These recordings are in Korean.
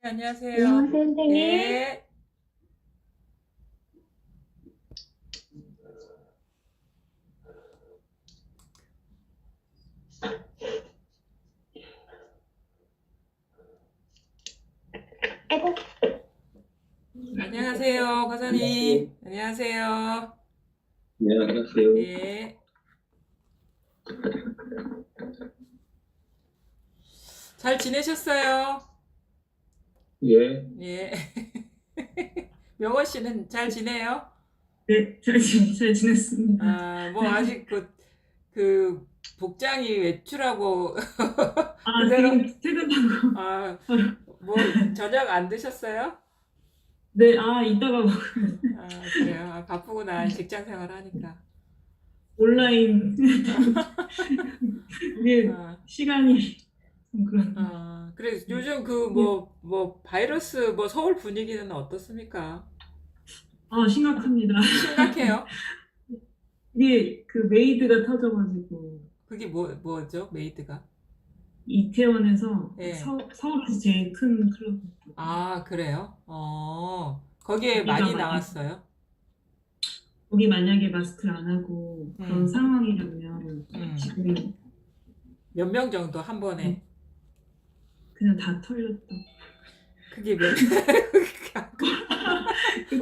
안녕하세요. 안녕하세요, 선생님. 예. 아이고, 안녕하세요, 과장님. 안녕하세요. 안녕하세요. 네, 안녕하세요. 예. 잘 지내셨어요? 예, 예. 명원 씨는 잘 지내요? 네, 잘 지냈습니다. 아, 뭐 아직 그 복장이 외출하고 아, 그대로 지금 퇴근하고. 아, 뭐 저녁 안 드셨어요? 네, 이따가 막 아, 그래요. 아, 바쁘구나. 직장 생활 하니까. 온라인. 이게 아, 시간이 좀 그런. 그래 요즘 그 네. 뭐 바이러스 뭐 서울 분위기는 어떻습니까? 심각합니다. 심각해요? 이게 그 메이드가 터져가지고, 그게 뭐죠? 메이드가? 이태원에서 예. 서울에서 제일 큰 클럽. 아, 그래요? 거기에 거기가 많이 나왔어요? 거기 만약에 마스크를 안 하고 그런 음, 상황이라면 음. 지금 몇 명 정도 한 번에? 그냥 다 털렸다. 그게 몇,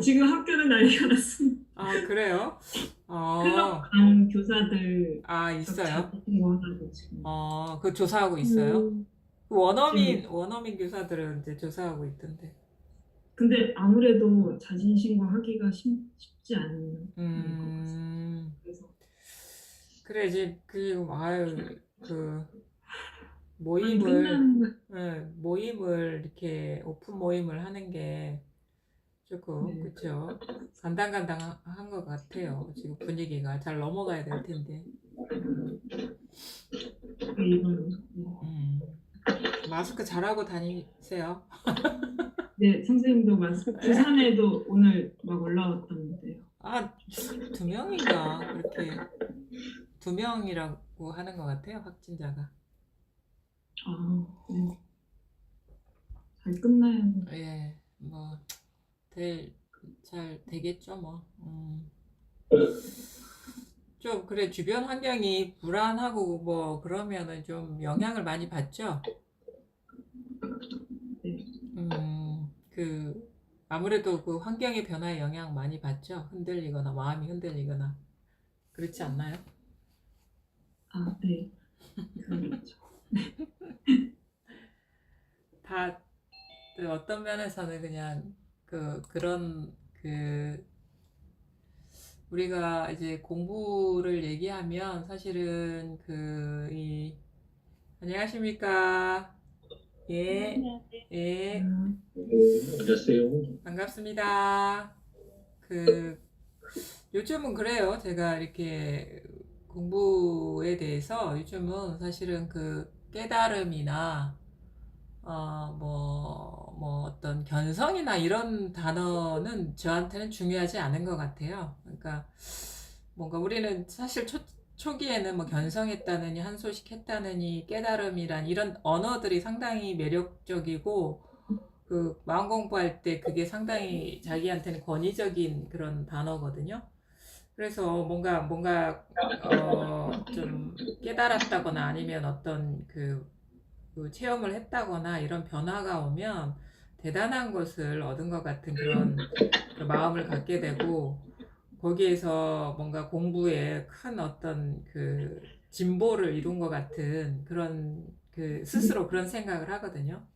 지금 학교는 난리가 났습니다. 아, 그래요? 클럽 어, 간 교사들 있어요? 잡힌 거 하고 지금. 그거 조사하고 있어요? 그 지금 원어민 교사들은 이제 조사하고 있던데. 근데 아무래도 자진신고 하기가 쉽지 않은 것 같아요. 음, 그래서 그래, 이제, 그, 많이 모임을, 끝나는 거. 모임을, 이렇게, 오픈 모임을 하는 게 조금, 네. 그쵸? 간당간당한 것 같아요. 지금 분위기가 잘 넘어가야 될 텐데. 이번 음, 마스크 잘하고 다니세요. 네, 선생님도 마스크 부산에도 오늘 막 올라왔다는데요. 아, 2명인가? 그렇게, 2명이라고 하는 것 같아요, 확진자가. 네. 잘 끝나야 돼. 예, 뭐, 잘 되겠죠, 뭐. 좀, 그래, 주변 환경이 불안하고, 뭐, 그러면은 좀 영향을 많이 받죠? 네. 아무래도 그 환경의 변화에 영향 많이 받죠? 흔들리거나, 마음이 흔들리거나. 그렇지 않나요? 네. 그렇죠. 다, 그 어떤 면에서는 그냥, 그, 우리가 이제 공부를 얘기하면 사실은 안녕하십니까? 예, 예, 네, 안녕하세요. 반갑습니다. 그, 요즘은 그래요. 제가 이렇게 공부에 대해서 요즘은 사실은 그 깨달음이나, 뭐 어떤 견성이나 이런 단어는 저한테는 중요하지 않은 것 같아요. 그러니까 뭔가 우리는 사실 초기에는 뭐 견성했다느니 한소식했다느니 깨달음이란 이런 언어들이 상당히 매력적이고 그 마음 공부할 때 그게 상당히 자기한테는 권위적인 그런 단어거든요. 그래서 좀 깨달았다거나 아니면 어떤 그 체험을 했다거나 이런 변화가 오면 대단한 것을 얻은 것 같은 그런 마음을 갖게 되고 거기에서 뭔가 공부에 큰 어떤 그 진보를 이룬 것 같은 그런 스스로 그런 생각을 하거든요.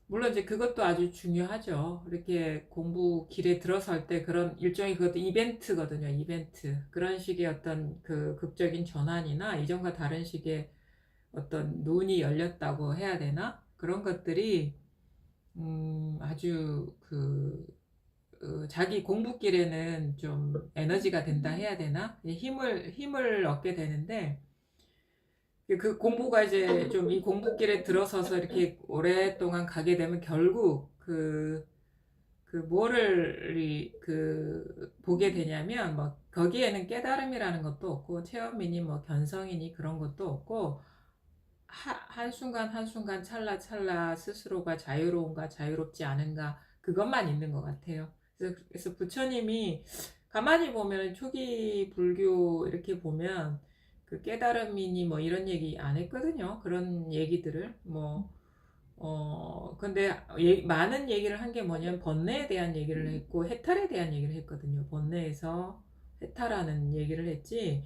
물론 이제 그것도 아주 중요하죠. 이렇게 공부 길에 들어설 때 그런 일종의 그것도 이벤트거든요. 이벤트. 그런 식의 어떤 그 극적인 전환이나 이전과 다른 식의 어떤 눈이 열렸다고 해야 되나? 그런 것들이 아주 자기 공부길에는 좀 에너지가 된다 해야 되나? 힘을 얻게 되는데 그 공부가 이제 좀 이 공부길에 들어서서 이렇게 오랫동안 가게 되면 결국 보게 되냐면 뭐 거기에는 깨달음이라는 것도 없고 체험이니 뭐 견성이니 그런 것도 없고 한순간 한순간 찰나찰나 스스로가 자유로운가 자유롭지 않은가 그것만 있는 것 같아요. 그래서 부처님이 가만히 보면 초기 불교 이렇게 보면 그 깨달음이니 뭐 이런 얘기 안 했거든요. 그런 얘기들을 근데 많은 얘기를 한 게 뭐냐면 번뇌에 대한 얘기를 했고 해탈에 대한 얘기를 했거든요. 번뇌에서 해탈하는 얘기를 했지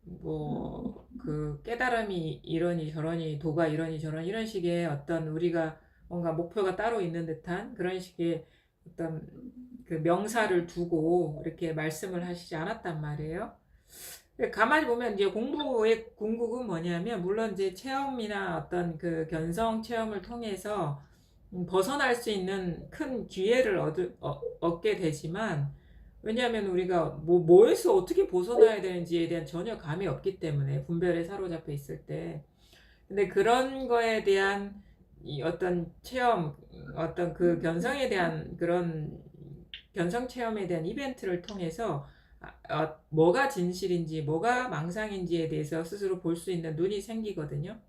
그 깨달음이 이러니 저러니 도가 이러니 저러니 이런 식의 어떤 우리가 뭔가 목표가 따로 있는 듯한 그런 식의 어떤 그 명사를 두고 이렇게 말씀을 하시지 않았단 말이에요. 가만히 보면 이제 공부의 궁극은 뭐냐면 물론 이제 체험이나 어떤 그 견성 체험을 통해서 벗어날 수 있는 큰 기회를 얻게 되지만 왜냐하면 우리가 뭐에서 어떻게 벗어나야 되는지에 대한 전혀 감이 없기 때문에 분별에 사로잡혀 있을 때 근데 그런 거에 대한 이 어떤 체험 어떤 그 견성에 대한 그런 견성 체험에 대한 이벤트를 통해서 뭐가 진실인지 뭐가 망상인지에 대해서 스스로 볼 수 있는 눈이 생기거든요.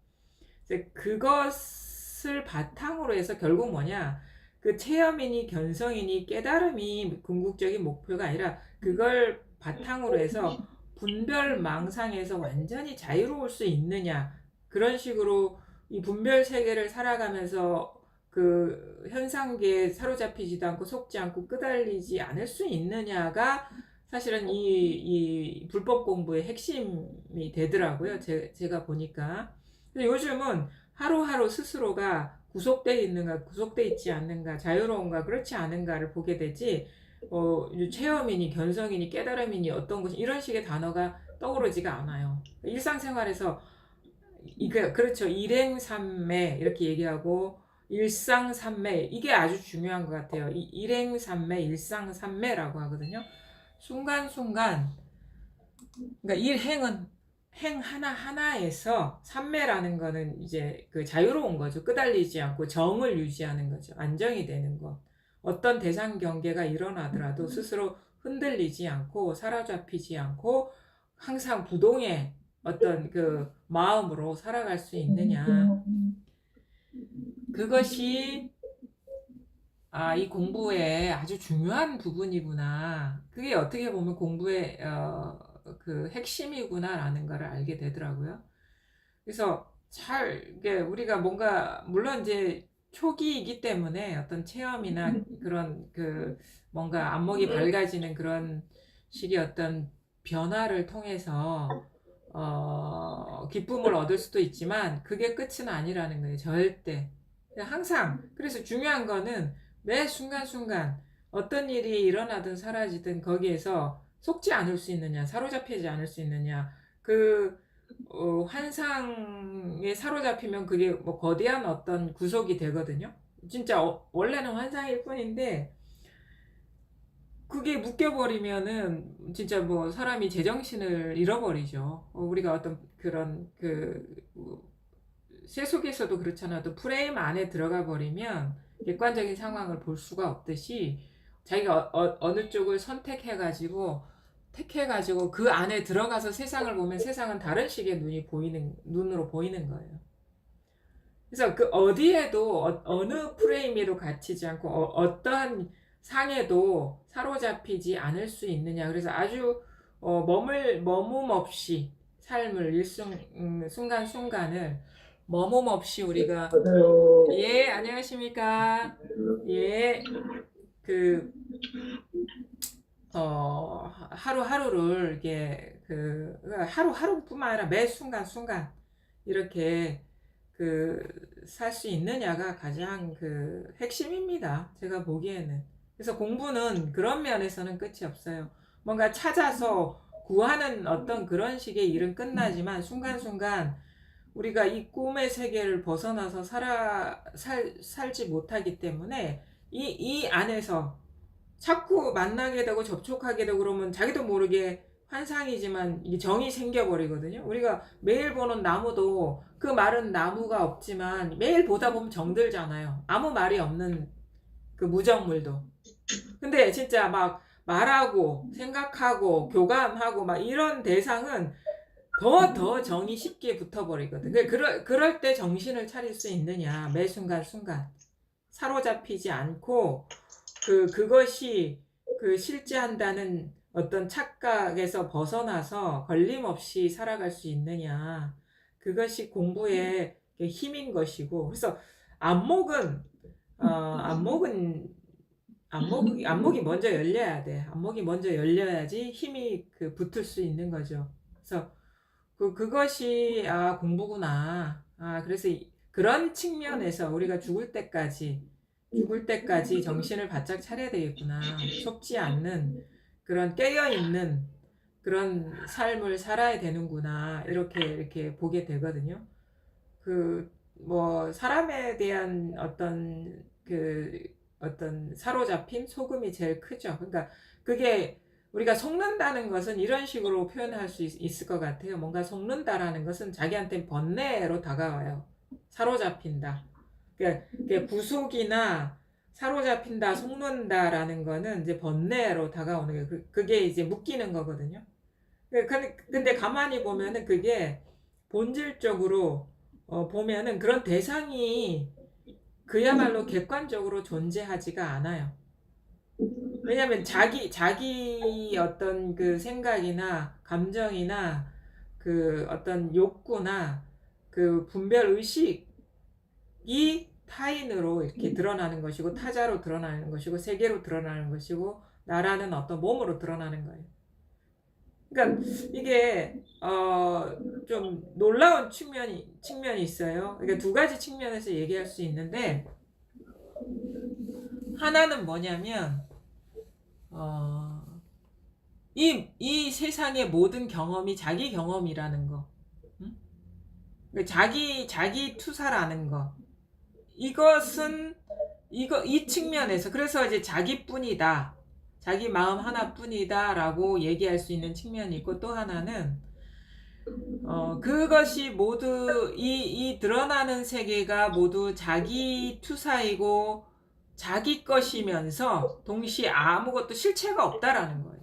그것을 바탕으로 해서 결국 뭐냐 그 체험이니 견성이니 깨달음이 궁극적인 목표가 아니라 그걸 바탕으로 해서 분별 망상에서 완전히 자유로울 수 있느냐 그런 식으로 이 분별 세계를 살아가면서 그 현상계에 사로잡히지도 않고 속지 않고 끄달리지 않을 수 있느냐가 사실은 이 불법 공부의 핵심이 되더라고요. 제가 보니까. 근데 요즘은 하루하루 스스로가 구속되어 있는가, 구속되어 있지 않는가, 자유로운가, 그렇지 않은가를 보게 되지, 체험이니, 견성이니, 깨달음이니, 어떤 것이, 이런 식의 단어가 떠오르지가 않아요. 일상생활에서, 그렇죠. 일행삼매, 이렇게 얘기하고, 일상삼매, 이게 아주 중요한 것 같아요. 일행삼매, 일상삼매라고 하거든요. 순간순간, 그러니까 행 하나하나에서 삼매라는 거는 이제 그 자유로운 거죠. 끄달리지 않고 정을 유지하는 거죠. 안정이 되는 것. 어떤 대상 경계가 일어나더라도 스스로 흔들리지 않고 사로잡히지 않고 항상 부동의 어떤 그 마음으로 살아갈 수 있느냐. 그것이 이 공부의 아주 중요한 부분이구나. 그게 어떻게 보면 공부의 그 핵심이구나라는 걸 알게 되더라고요. 그래서 이게 우리가 뭔가 물론 이제 초기이기 때문에 어떤 체험이나 그런 그 뭔가 안목이 밝아지는 그런 식의 어떤 변화를 통해서 기쁨을 얻을 수도 있지만 그게 끝은 아니라는 거예요. 절대. 항상 그래서 중요한 거는 매 순간순간 어떤 일이 일어나든 사라지든 거기에서 속지 않을 수 있느냐, 사로잡히지 않을 수 있느냐, 환상에 사로잡히면 그게 뭐 거대한 어떤 구속이 되거든요. 진짜 원래는 환상일 뿐인데 그게 묶여버리면은 진짜 뭐 사람이 제정신을 잃어버리죠. 우리가 어떤 그런 세속에서도 그렇잖아. 또 프레임 안에 들어가 버리면 객관적인 상황을 볼 수가 없듯이 자기가 어느 쪽을 택해가지고 그 안에 들어가서 세상을 보면 세상은 다른 식의 눈으로 보이는 거예요. 그래서 그 어디에도 어느 프레임에도 갇히지 않고 어떠한 상에도 사로잡히지 않을 수 있느냐. 그래서 아주 머문 없이 삶을 순간순간을 머문 없이 우리가 예, 안녕하십니까. 예, 하루하루를 이게 하루하루뿐만 아니라 매 순간순간 이렇게 살 수 있느냐가 가장 핵심입니다. 제가 보기에는. 그래서 공부는 그런 면에서는 끝이 없어요. 뭔가 찾아서 구하는 어떤 그런 식의 일은 끝나지만 순간순간 우리가 이 꿈의 세계를 벗어나서 살지 못하기 때문에 이 안에서 자꾸 만나게 되고 접촉하게 되고 그러면 자기도 모르게 환상이지만 이게 정이 생겨버리거든요. 우리가 매일 보는 나무도 그 마른 나무가 없지만 매일 보다 보면 정들잖아요. 아무 말이 없는 그 무정물도. 근데 진짜 막 말하고 생각하고 교감하고 막 이런 대상은 더 정이 쉽게 붙어버리거든. 그럴 때 정신을 차릴 수 있느냐. 매 순간 사로잡히지 않고 그것이 실제한다는 어떤 착각에서 벗어나서 걸림없이 살아갈 수 있느냐. 그것이 공부의 힘인 것이고. 그래서 안목은 안목이 먼저 열려야 돼. 안목이 먼저 열려야지 힘이 붙을 수 있는 거죠. 그래서 그것이 공부구나. 그래서 그런 측면에서 우리가 죽을 때까지 정신을 바짝 차려야 되겠구나. 속지 않는 그런 깨어있는 그런 삶을 살아야 되는구나. 이렇게 보게 되거든요. 사람에 대한 어떤 사로잡힌 속음이 제일 크죠. 그러니까 그게 우리가 속는다는 것은 이런 식으로 표현할 수 있을 것 같아요. 뭔가 속는다라는 것은 자기한테 번뇌로 다가와요. 사로잡힌다. 그러니까 구속이나 사로잡힌다, 속는다라는 거는 이제 번뇌로 다가오는 거예요. 그게 이제 묶이는 거거든요. 근데 가만히 보면은 그게 본질적으로 보면은 그런 대상이 그야말로 객관적으로 존재하지가 않아요. 왜냐면 자기 어떤 생각이나 감정이나 어떤 욕구나 분별 의식이 타인으로 이렇게 드러나는 것이고, 타자로 드러나는 것이고, 세계로 드러나는 것이고, 나라는 어떤 몸으로 드러나는 거예요. 그러니까 이게 좀 놀라운 측면이 있어요. 그러니까 두 가지 측면에서 얘기할 수 있는데, 하나는 뭐냐면 이 세상의 모든 경험이 자기 경험이라는 거. 응? 자기 투사라는 거. 이것은 이 측면에서, 그래서 이제 자기뿐이다, 자기 마음 하나뿐이다 라고 얘기할 수 있는 측면이 있고, 또 하나는 그것이 모두 이 드러나는 세계가 모두 자기 투사이고 자기 것이면서 동시에 아무것도 실체가 없다라는 거예요.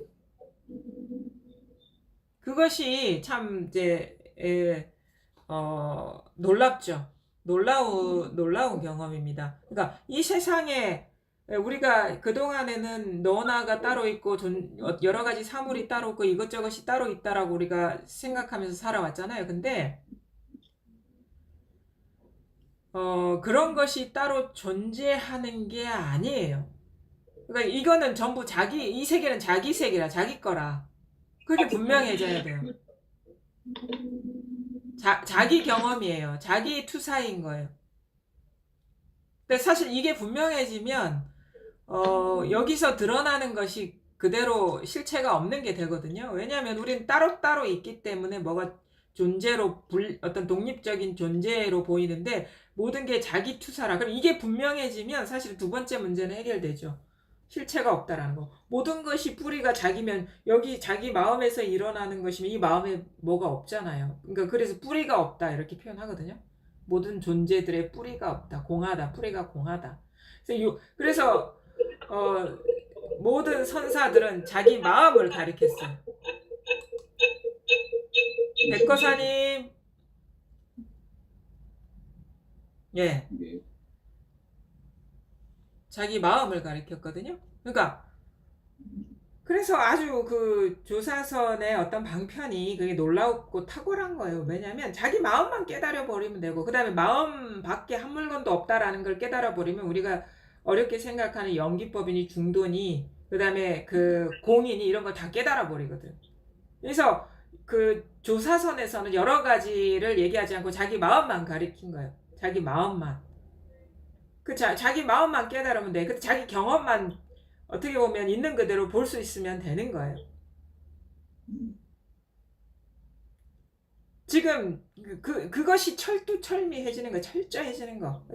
그것이 참 이제 놀랍죠. 놀라운 경험입니다. 그러니까 이 세상에 우리가 그동안에는 너나가 따로 있고 여러 가지 사물이 따로 있고 이것저것이 따로 있다라고 우리가 생각하면서 살아왔잖아요. 근데 그런 것이 따로 존재하는 게 아니에요. 그러니까 이거는 전부 이 세계는 자기 세계라, 자기 거라. 그게 분명해져야 돼요. 자기 경험이에요. 자기 투사인 거예요. 근데 사실 이게 분명해지면 여기서 드러나는 것이 그대로 실체가 없는 게 되거든요. 왜냐하면 우리는 따로따로 있기 때문에 뭐가 존재로 어떤 독립적인 존재로 보이는데 모든 게 자기 투사라. 그럼 이게 분명해지면 사실 두 번째 문제는 해결되죠. 실체가 없다라는 거. 모든 것이 뿌리가 자기면 여기 자기 마음에서 일어나는 것이면 이 마음에 뭐가 없잖아요. 그러니까 그래서 뿌리가 없다 이렇게 표현하거든요. 모든 존재들의 뿌리가 없다. 공하다. 뿌리가 공하다. 그래서 모든 선사들은 자기 마음을 가리켰어요. 백거사님, 예, 자기 마음을 가리켰거든요. 그러니까 그래서 아주 조사선의 어떤 방편이 그게 놀랍고 탁월한 거예요. 왜냐하면 자기 마음만 깨달아 버리면 되고, 그 다음에 마음 밖에 한 물건도 없다라는 걸 깨달아 버리면 우리가 어렵게 생각하는 연기법이니 중도니 그 다음에 공이니 이런 걸 다 깨달아 버리거든. 그래서 조사선에서는 여러 가지를 얘기하지 않고 자기 마음만 가리킨 거예요. 자기 마음만. 자기 마음만 깨달으면 돼. 근데 자기 경험만 어떻게 보면 있는 그대로 볼 수 있으면 되는 거예요. 지금 그것이 철두철미해지는 거, 철저해지는 거,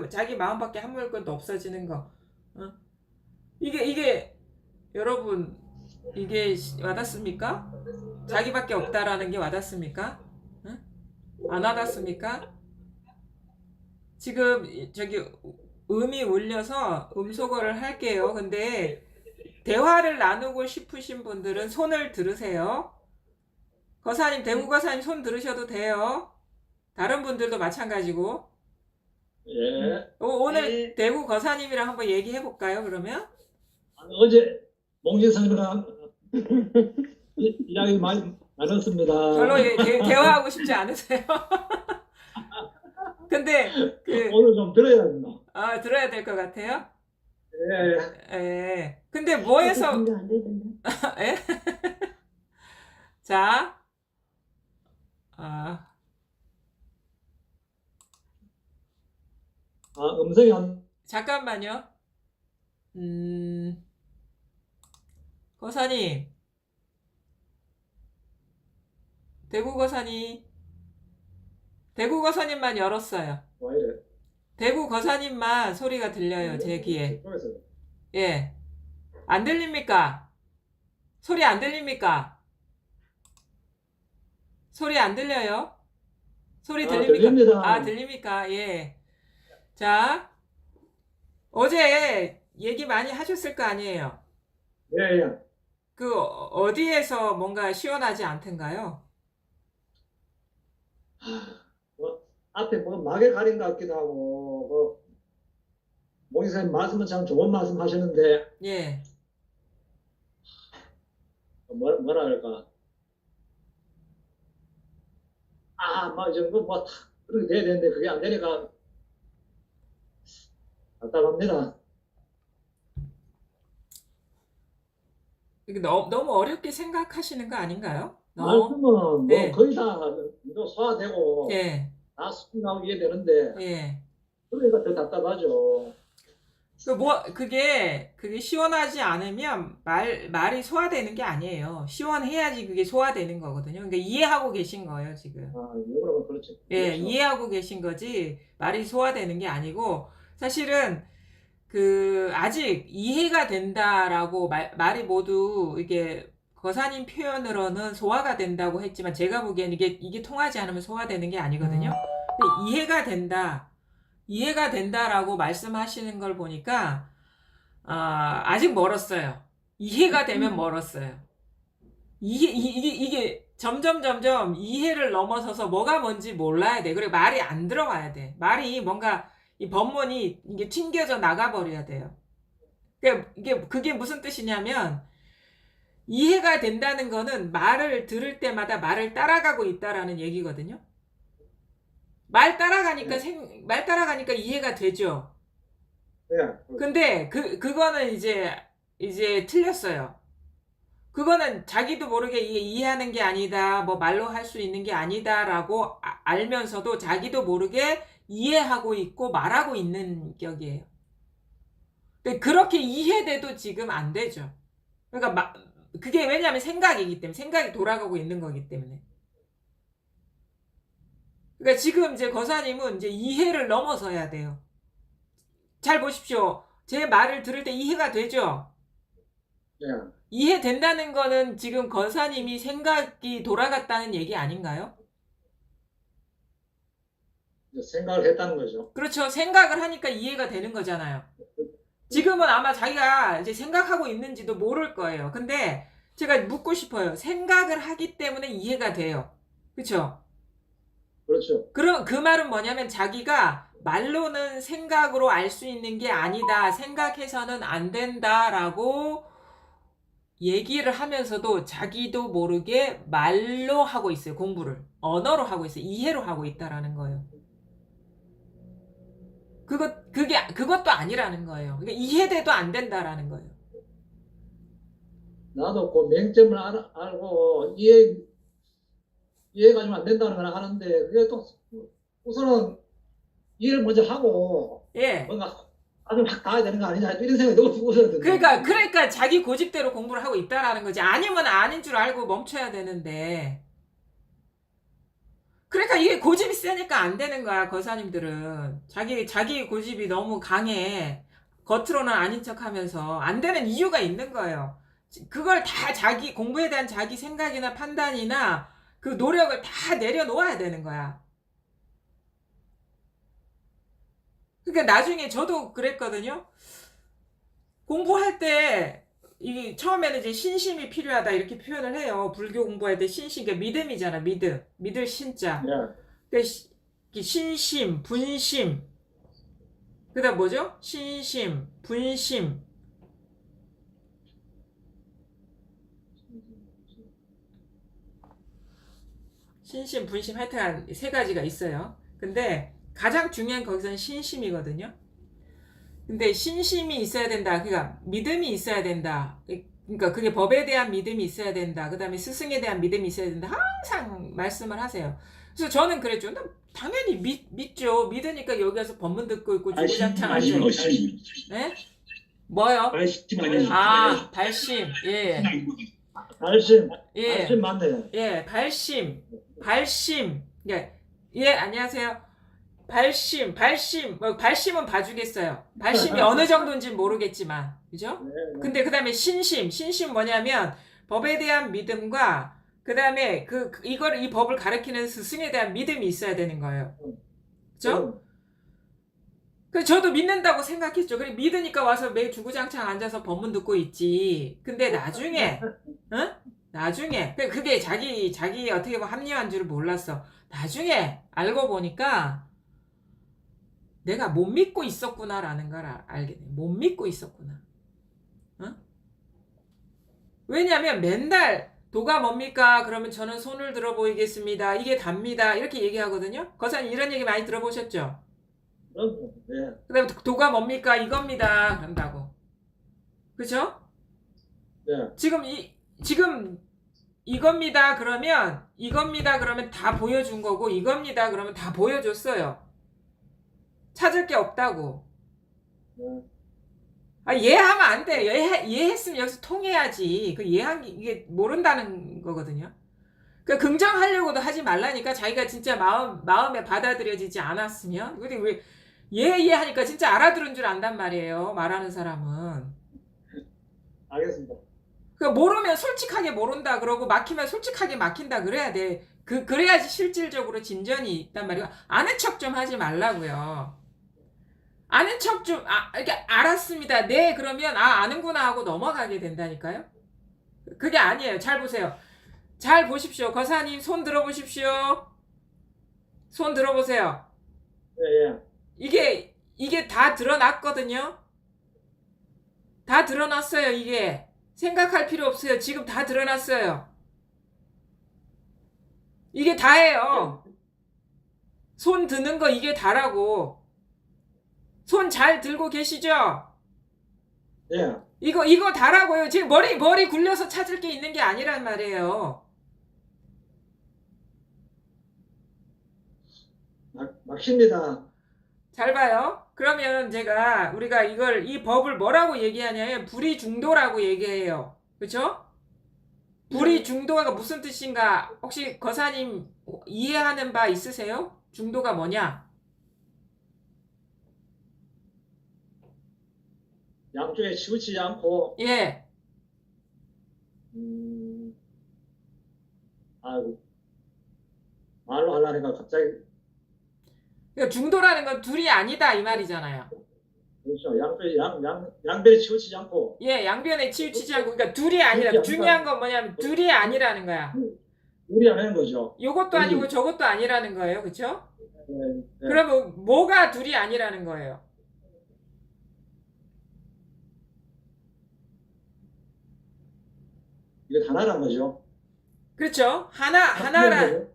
자기 마음밖에 한 물건도 없어지는 거. 이게 여러분, 이게 와닿습니까? 자기밖에 없다라는 게 와닿습니까? 안 와닿습니까? 지금 저기 음이 울려서 음소거를 할게요. 근데 대화를 나누고 싶으신 분들은 손을 들으세요. 거사님, 대구 거사님 손 들으셔도 돼요. 다른 분들도 마찬가지고. 예. 오늘 네. 대구 거사님이랑 한번 얘기해 볼까요, 그러면? 어제 몽진선이랑 이야기 많이 나눴습니다. 별로 대화하고 싶지 않으세요? 근데 오늘 좀 들어야 된다. 들어야 될 것 같아요. 예. 예. 근데 뭐에서 근데 안 되던데. 예? 자, 아, 음성이 안, 잠깐만요. 거사님, 대구 거사님, 대구 거사님만 열었어요. 와 이래. 대구 거사님만 소리가 들려요, 제 귀에. 예. 안 들립니까? 소리 안 들립니까? 소리 안 들려요? 소리 들립니까? 들립니다. 들립니까? 예. 자, 어제 얘기 많이 하셨을 거 아니에요? 예, 예. 어디에서 뭔가 시원하지 않던가요? 앞에 뭐 막에 가린 것 같기도 하고, 몽진선생님 말씀은 참 좋은 말씀 하시는데, 예. 뭐라 할까. 이 정도 그렇게 돼야 되는데, 그게 안 되니까, 답답합니다. 이게 너무 어렵게 생각하시는 거 아닌가요? 말씀은 뭐 네. 거의 다 소화되고, 예. 다 수긍하고 이해되는데, 예. 그러니까 더 답답하죠. 그게 시원하지 않으면 말이 소화되는 게 아니에요. 시원해야지 그게 소화되는 거거든요. 그러니까 이해하고 계신 거예요, 지금. 그러면 그렇죠. 예, 그렇죠. 이해하고 계신 거지, 말이 소화되는 게 아니고, 사실은, 아직 이해가 된다라고 말이 모두, 이게, 거사님 표현으로는 소화가 된다고 했지만, 제가 보기엔 이게 통하지 않으면 소화되는 게 아니거든요. 근데 이해가 된다라고 말씀하시는 걸 보니까, 아직 멀었어요. 이해가 되면 멀었어요. 이게 점점 이해를 넘어서서 뭐가 뭔지 몰라야 돼. 그리고 말이 안 들어와야 돼. 말이 뭔가 이 법문이 이게 튕겨져 나가버려야 돼요. 그게 무슨 뜻이냐면 이해가 된다는 거는 말을 들을 때마다 말을 따라가고 있다라는 얘기거든요. 말 따라가니까 이해가 되죠. 네. 근데 그거는 이제 틀렸어요. 그거는 자기도 모르게 이해하는 게 아니다, 뭐 말로 할 수 있는 게 아니다라고 알면서도 자기도 모르게 이해하고 있고 말하고 있는 격이에요. 근데 그렇게 이해돼도 지금 안 되죠. 그러니까 그게 왜냐하면 생각이기 때문에, 생각이 돌아가고 있는 거기 때문에. 그러니까 지금 이제 거사님은 이제 이해를 넘어서야 돼요. 잘 보십시오. 제 말을 들을 때 이해가 되죠? 네. 이해된다는 거는 지금 거사님이 생각이 돌아갔다는 얘기 아닌가요? 생각을 했다는 거죠. 그렇죠. 생각을 하니까 이해가 되는 거잖아요. 지금은 아마 자기가 이제 생각하고 있는지도 모를 거예요. 근데 제가 묻고 싶어요. 생각을 하기 때문에 이해가 돼요. 그렇죠? 그렇죠. 그럼 그 말은 뭐냐면 자기가 말로는 생각으로 알 수 있는 게 아니다. 생각해서는 안 된다라고 얘기를 하면서도 자기도 모르게 말로 하고 있어요. 공부를. 언어로 하고 있어요. 이해로 하고 있다라는 거예요. 그것도 아니라는 거예요. 그러니까 이해돼도 안 된다라는 거예요. 나도 그 맹점을 알고 이해가 좀 안 된다는 걸 아는데, 그게 또 우선은 이해를 먼저 하고, 예. 뭔가 아주 막 가야 되는 거 아니냐, 이런 생각이 너무 우선은 드네요. 그러니까 자기 고집대로 공부를 하고 있다라는 거지. 아니면 아닌 줄 알고 멈춰야 되는데. 그러니까 이게 고집이 세니까 안 되는 거야, 거사님들은. 자기 고집이 너무 강해. 겉으로는 아닌 척 하면서 안 되는 이유가 있는 거예요. 그걸 다 공부에 대한 자기 생각이나 판단이나 그 노력을 다 내려놓아야 되는 거야. 그러니까 나중에 저도 그랬거든요. 공부할 때 이 처음에는 이제 신심이 필요하다 이렇게 표현을 해요. 불교 공부할 때 신심, 그러니까 믿음이잖아. 믿을 신자. 예. 그러니까 신심, 분심. 그다음 뭐죠? 신심, 분심. 신심, 분심 하여튼 세 가지가 있어요. 근데 가장 중요한 거기서는 신심이거든요. 근데 신심이 있어야 된다. 그러니까 믿음이 있어야 된다. 그러니까 그게 법에 대한 믿음이 있어야 된다. 그 다음에 스승에 대한 믿음이 있어야 된다. 항상 말씀을 하세요. 그래서 저는 그랬죠. 나 당연히 믿죠. 믿으니까 여기 와서 법문 듣고 있고 주구장창 앉아 있고. 네? 뭐요? 아, 발심. 예. 발심. 예. 발심 맞네. 예, 발심. 예, 안녕하세요. 발심은 봐주겠어요. 발심이 어느 정도인지 모르겠지만, 그죠? 네, 네. 근데 그 다음에 신심 뭐냐면, 법에 대한 믿음과, 그 다음에 이 법을 가르치는 스승에 대한 믿음이 있어야 되는 거예요. 그죠? 그 저도 믿는다고 생각했죠. 그래, 믿으니까 와서 매일 주구장창 앉아서 법문 듣고 있지. 근데 나중에, 응? 나중에, 그게 자기 어떻게 보면 합리화한 줄 몰랐어. 나중에 알고 보니까 내가 못 믿고 있었구나라는 걸 알게 돼. 못 믿고 있었구나. 응? 왜냐면 맨날 도가 뭡니까? 그러면 저는 손을 들어 보이겠습니다. 이게 답니다. 이렇게 얘기하거든요. 거사님 이런 얘기 많이 들어보셨죠? 네. 그 다음에 도가 뭡니까? 이겁니다. 그런다고. 그죠? 네. 지금 이겁니다. 그러면 다 보여준 거고, 이겁니다. 그러면 다 보여줬어요. 찾을 게 없다고. 네. 아, 이해하면 안 돼. 이해했으면 여기서 통해야지. 이게 모른다는 거거든요. 긍정하려고도 하지 말라니까. 자기가 진짜 마음에 받아들여지지 않았으면. 근데 왜 이해하니까 진짜 알아들은 줄 안단 말이에요. 말하는 사람은. 알겠습니다. 모르면 솔직하게 모른다 그러고 막히면 솔직하게 막힌다 그래야 돼. 그래야지 실질적으로 진전이 있단 말이에요. 아는 척 좀 하지 말라고요. 아는 척 좀, 이렇게 알았습니다. 네, 그러면, 아는구나 하고 넘어가게 된다니까요? 그게 아니에요. 잘 보세요. 잘 보십시오. 거사님, 손 들어보십시오. 손 들어보세요. 예. 이게 다 드러났거든요? 다 드러났어요, 이게. 생각할 필요 없어요. 지금 다 드러났어요. 이게 다예요. 손 드는 거 이게 다라고. 손 잘 들고 계시죠? 예. 이거 다라고요. 지금 머리 굴려서 찾을 게 있는 게 아니란 말이에요. 막힙니다. 잘 봐요. 그러면 우리가 이 법을 뭐라고 얘기하냐면 불이중도라고 얘기해요. 그렇죠? 불이중도가 무슨 뜻인가? 혹시 거사님 이해하는 바 있으세요? 중도가 뭐냐? 양쪽에 치우치지 않고, 예. 아이고, 말로 하려니까 갑자기, 그러니까 중도라는 건 둘이 아니다 이 말이잖아요. 그렇죠. 양변에 치우치지 않고, 예, 양변에 치우치지 않고, 그러니까 둘이 아니라, 중요한 건 뭐냐면 둘이 아니라는 거야. 우리 안 하는 거죠. 요것도 아니고 저것도 아니라는 거예요. 그쵸? 네, 네. 그러면 뭐가 둘이 아니라는 거예요? 이게 하나란 거죠. 그렇죠?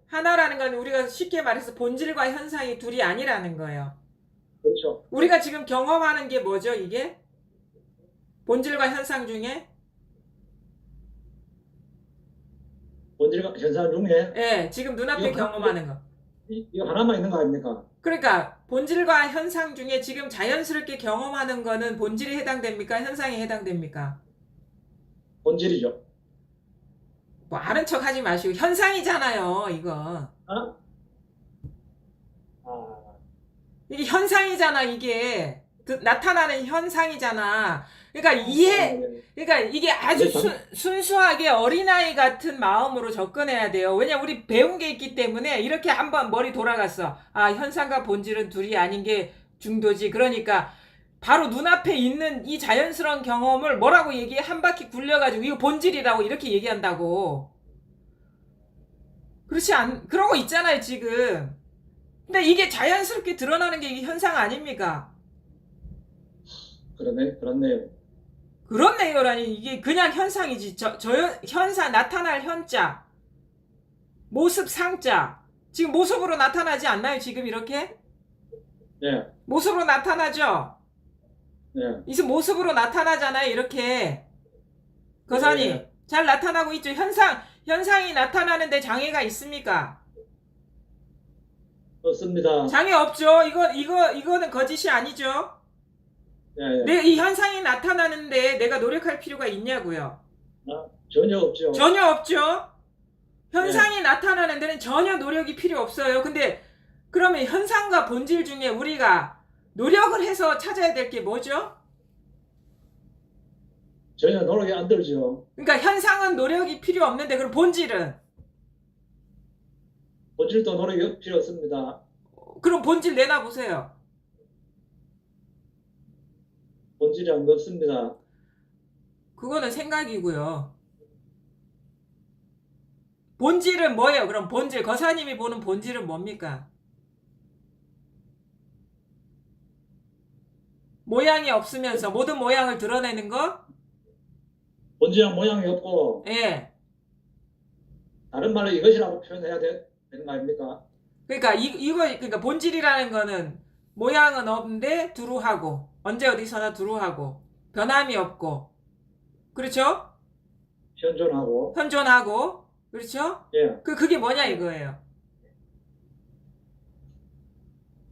하나라는 건 우리가 쉽게 말해서 본질과 현상이 둘이 아니라는 거예요. 그렇죠. 우리가 지금 경험하는 게 뭐죠, 이게? 본질과 현상 중에? 본질과 현상 중에, 예, 지금 눈앞에 경험하는 거. 이거 하나만 있는 거 아닙니까? 그러니까 본질과 현상 중에 지금 자연스럽게 경험하는 거는 본질에 해당됩니까? 현상에 해당됩니까? 본질이죠. 뭐 아는 척 하지 마시고 현상이잖아요, 이거. 아, 이게 현상이잖아, 이게. 나타나는 현상이잖아. 그러니까 그러니까 이게 아주 순수하게 어린아이 같은 마음으로 접근해야 돼요. 왜냐면 우리 배운 게 있기 때문에 이렇게 한번 머리 돌아갔어. 현상과 본질은 둘이 아닌 게 중도지. 그러니까 바로 눈앞에 있는 이 자연스러운 경험을 뭐라고 얘기해? 한 바퀴 굴려가지고 이거 본질이라고 이렇게 얘기한다고. 그러고 있잖아요, 지금. 근데 이게 자연스럽게 드러나는 게 이게 현상 아닙니까? 그렇네요. 그렇네요라니, 이게 그냥 현상이지. 현상, 나타날 현자. 모습 상자. 지금 모습으로 나타나지 않나요, 지금 이렇게? 예, 모습으로 나타나죠? 예. 이제 모습으로 나타나잖아요, 이렇게. 거사님, 네. 잘 나타나고 있죠? 현상이 나타나는데 장애가 있습니까? 없습니다. 장애 없죠? 이거는 거짓이 아니죠? 예, 예. 이 현상이 나타나는데 내가 노력할 필요가 있냐고요? 전혀 없죠. 전혀 없죠? 현상이 나타나는 데는 전혀 노력이 필요 없어요. 근데 그러면 현상과 본질 중에 우리가 노력을 해서 찾아야 될 게 뭐죠? 전혀 노력이 안 들죠. 그러니까 현상은 노력이 필요 없는데 그럼 본질은? 본질도 노력이 필요 없습니다. 그럼 본질 내놔보세요. 본질이 없습니다. 그거는 생각이고요. 본질은 뭐예요? 그럼 본질, 거사님이 보는 본질은 뭡니까? 모양이 없으면서 모든 모양을 드러내는 거? 본질은 모양이 없고 예. 다른 말로 이것이라고 표현해야 되는 거 아닙니까? 그러니까 본질이라는 거는 모양은 없는데 두루하고, 언제 어디서나 두루하고, 변함이 없고, 그렇죠? 현존하고. 현존하고, 그렇죠? 예. 그게 뭐냐 이거예요.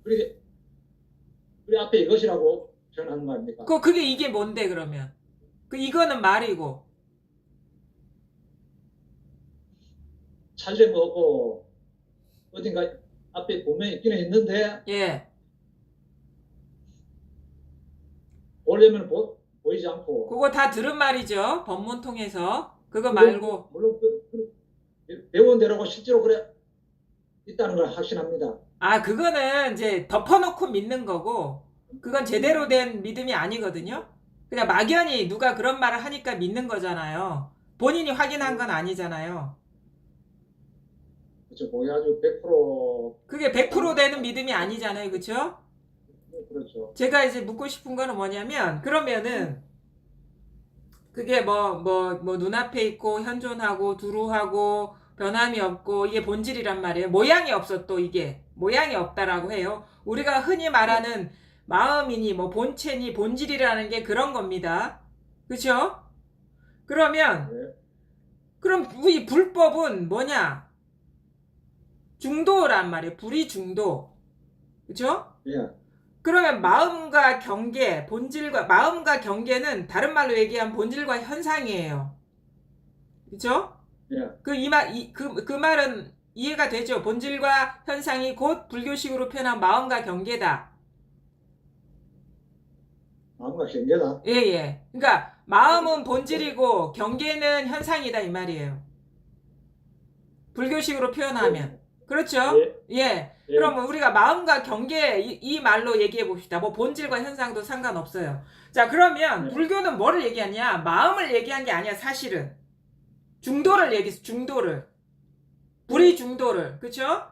우리 앞에 이것이라고 표현하는 거 아닙니까? 그게 이게 뭔데 그러면? 이거는 말이고, 찾을 거 없고 어딘가 앞에 분명히 있기는 있는데 예. 보려면 보이지 않고. 그거 다 들은 말이죠. 법문 통해서. 그거 말고. 물론 배운 대로고 실제로 그래 있다는 걸 확신합니다. 그거는 이제 덮어놓고 믿는 거고, 그건 제대로 된 믿음이 아니거든요. 그냥 막연히 누가 그런 말을 하니까 믿는 거잖아요. 본인이 확인한 건 아니잖아요. 그렇죠. 거기 아주 100% 그게 100% 되는 믿음이 아니잖아요. 그쵸? 그렇죠. 제가 이제 묻고 싶은 거는 뭐냐면, 그러면은, 그게 눈앞에 있고, 현존하고, 두루하고, 변함이 없고, 이게 본질이란 말이에요. 모양이 없어, 또 이게. 모양이 없다라고 해요. 우리가 흔히 말하는 마음이니, 본체니, 본질이라는 게 그런 겁니다. 그쵸? 그러면, 네. 그럼 우리 불법은 뭐냐? 중도란 말이에요. 불이 중도. 그쵸? 예. 그러면 마음과 경계, 마음과 경계는 다른 말로 얘기하면 본질과 현상이에요. 그쵸? 예. 그 말은 이해가 되죠? 본질과 현상이 곧 불교식으로 표현한 마음과 경계다. 마음과 경계다. 예. 그러니까 마음은 본질이고 경계는 현상이다 이 말이에요. 불교식으로 표현하면. 그렇죠? 예. 그러면 우리가 마음과 경계 이 말로 얘기해 봅시다. 본질과 현상도 상관없어요. 자, 그러면 불교는 뭐를 얘기하냐? 마음을 얘기한 게 아니야, 사실은. 중도를 얘기했어, 중도를. 불의 중도를. 그쵸?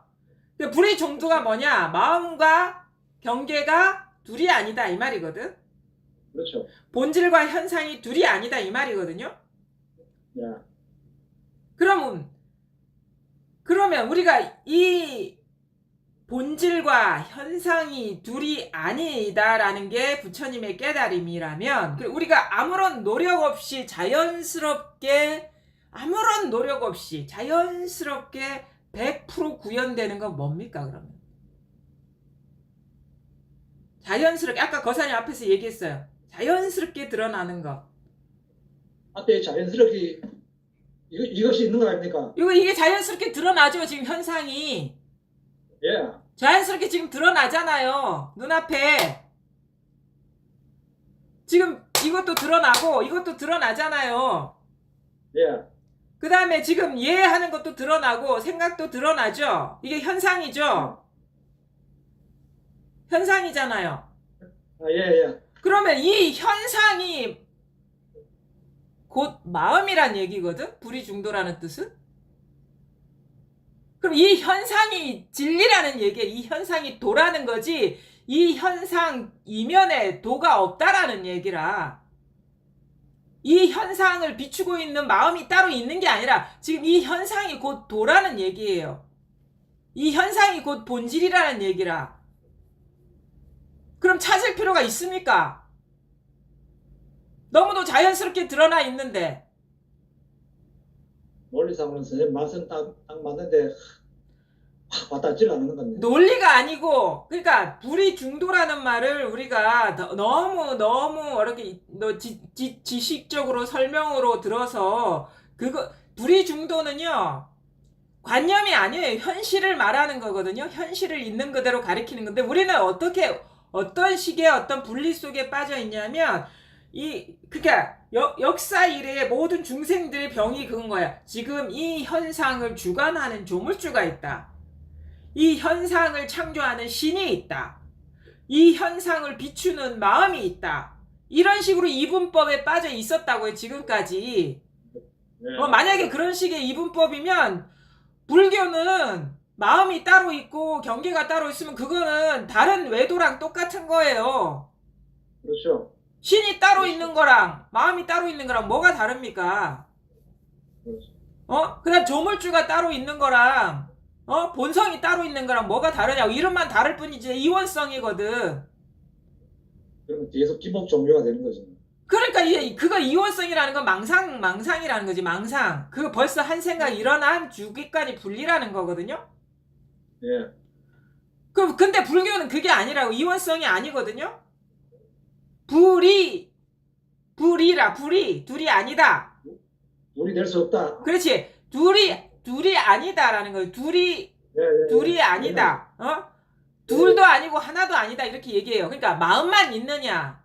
불의 중도가 뭐냐? 마음과 경계가 둘이 아니다 이 말이거든. 그렇죠. 본질과 현상이 둘이 아니다 이 말이거든요. 예. 그러면 우리가 이 본질과 현상이 둘이 아니다라는 게 부처님의 깨달음이라면, 우리가 아무런 노력 없이 자연스럽게 100% 구현되는 건 뭡니까 그러면? 자연스럽게, 아까 거사님 앞에서 얘기했어요. 자연스럽게 드러나는 거. 앞에 자연스럽게 이것이 있는 거 아닙니까? 이게 자연스럽게 드러나죠, 지금 현상이. 예. 자연스럽게 지금 드러나잖아요. 눈앞에. 지금 이것도 드러나고 이것도 드러나잖아요. 예. 그 다음에 지금 이해하는 것도 드러나고 생각도 드러나죠. 이게 현상이죠. 현상이잖아요. 예. 그러면 이 현상이 곧 마음이란 얘기거든? 불이 중도라는 뜻은? 그럼 이 현상이 진리라는 얘기야. 이 현상이 도라는 거지. 이 현상 이면에 도가 없다라는 얘기라. 이 현상을 비추고 있는 마음이 따로 있는 게 아니라 지금 이 현상이 곧 도라는 얘기예요. 이 현상이 곧 본질이라는 얘기라. 그럼 찾을 필요가 있습니까? 너무도 자연스럽게 드러나 있는데. 논리상으로는 선생님 말씀 딱 맞는데 확 와닿지를 않는 건데. 논리가 아니고, 그러니까 불이 중도라는 말을 우리가 너무 이렇게 지식적으로 설명으로 들어서 그거 불이 중도는요 관념이 아니에요. 현실을 말하는 거거든요. 현실을 있는 그대로 가리키는 건데 우리는 어떤 식의 어떤 분리 속에 빠져 있냐면 그러니까 역사 이래의 모든 중생들의 병이 그건 거야. 지금 이 현상을 주관하는 조물주가 있다. 이 현상을 창조하는 신이 있다. 이 현상을 비추는 마음이 있다. 이런 식으로 이분법에 빠져 있었다고요, 지금까지. 네. 만약에 그런 식의 이분법이면 불교는 마음이 따로 있고 경계가 따로 있으면 그거는 다른 외도랑 똑같은 거예요. 그렇죠. 신이 따로 있는 거랑 마음이 따로 있는 거랑 뭐가 다릅니까? 그렇죠. 그다음 조물주가 따로 있는 거랑 본성이 따로 있는 거랑 뭐가 다르냐고. 이름만 다를 뿐이지 이원성이거든. 그러면 계속 기복 종교가 되는 거죠. 그러니까 그거 이원성이라는 건 망상이라는 거지. 망상. 그거 벌써 한 생각 일어난 주기까지 분리라는 거거든요. 예. 근데 불교는 그게 아니라고. 이원성이 아니거든요. 둘이 아니다. 둘이 될 수 없다. 그렇지. 둘이 아니다라는 거예요. 둘이 아니다. 둘도 아니고 하나도 아니다. 이렇게 얘기해요. 그러니까 마음만 있느냐,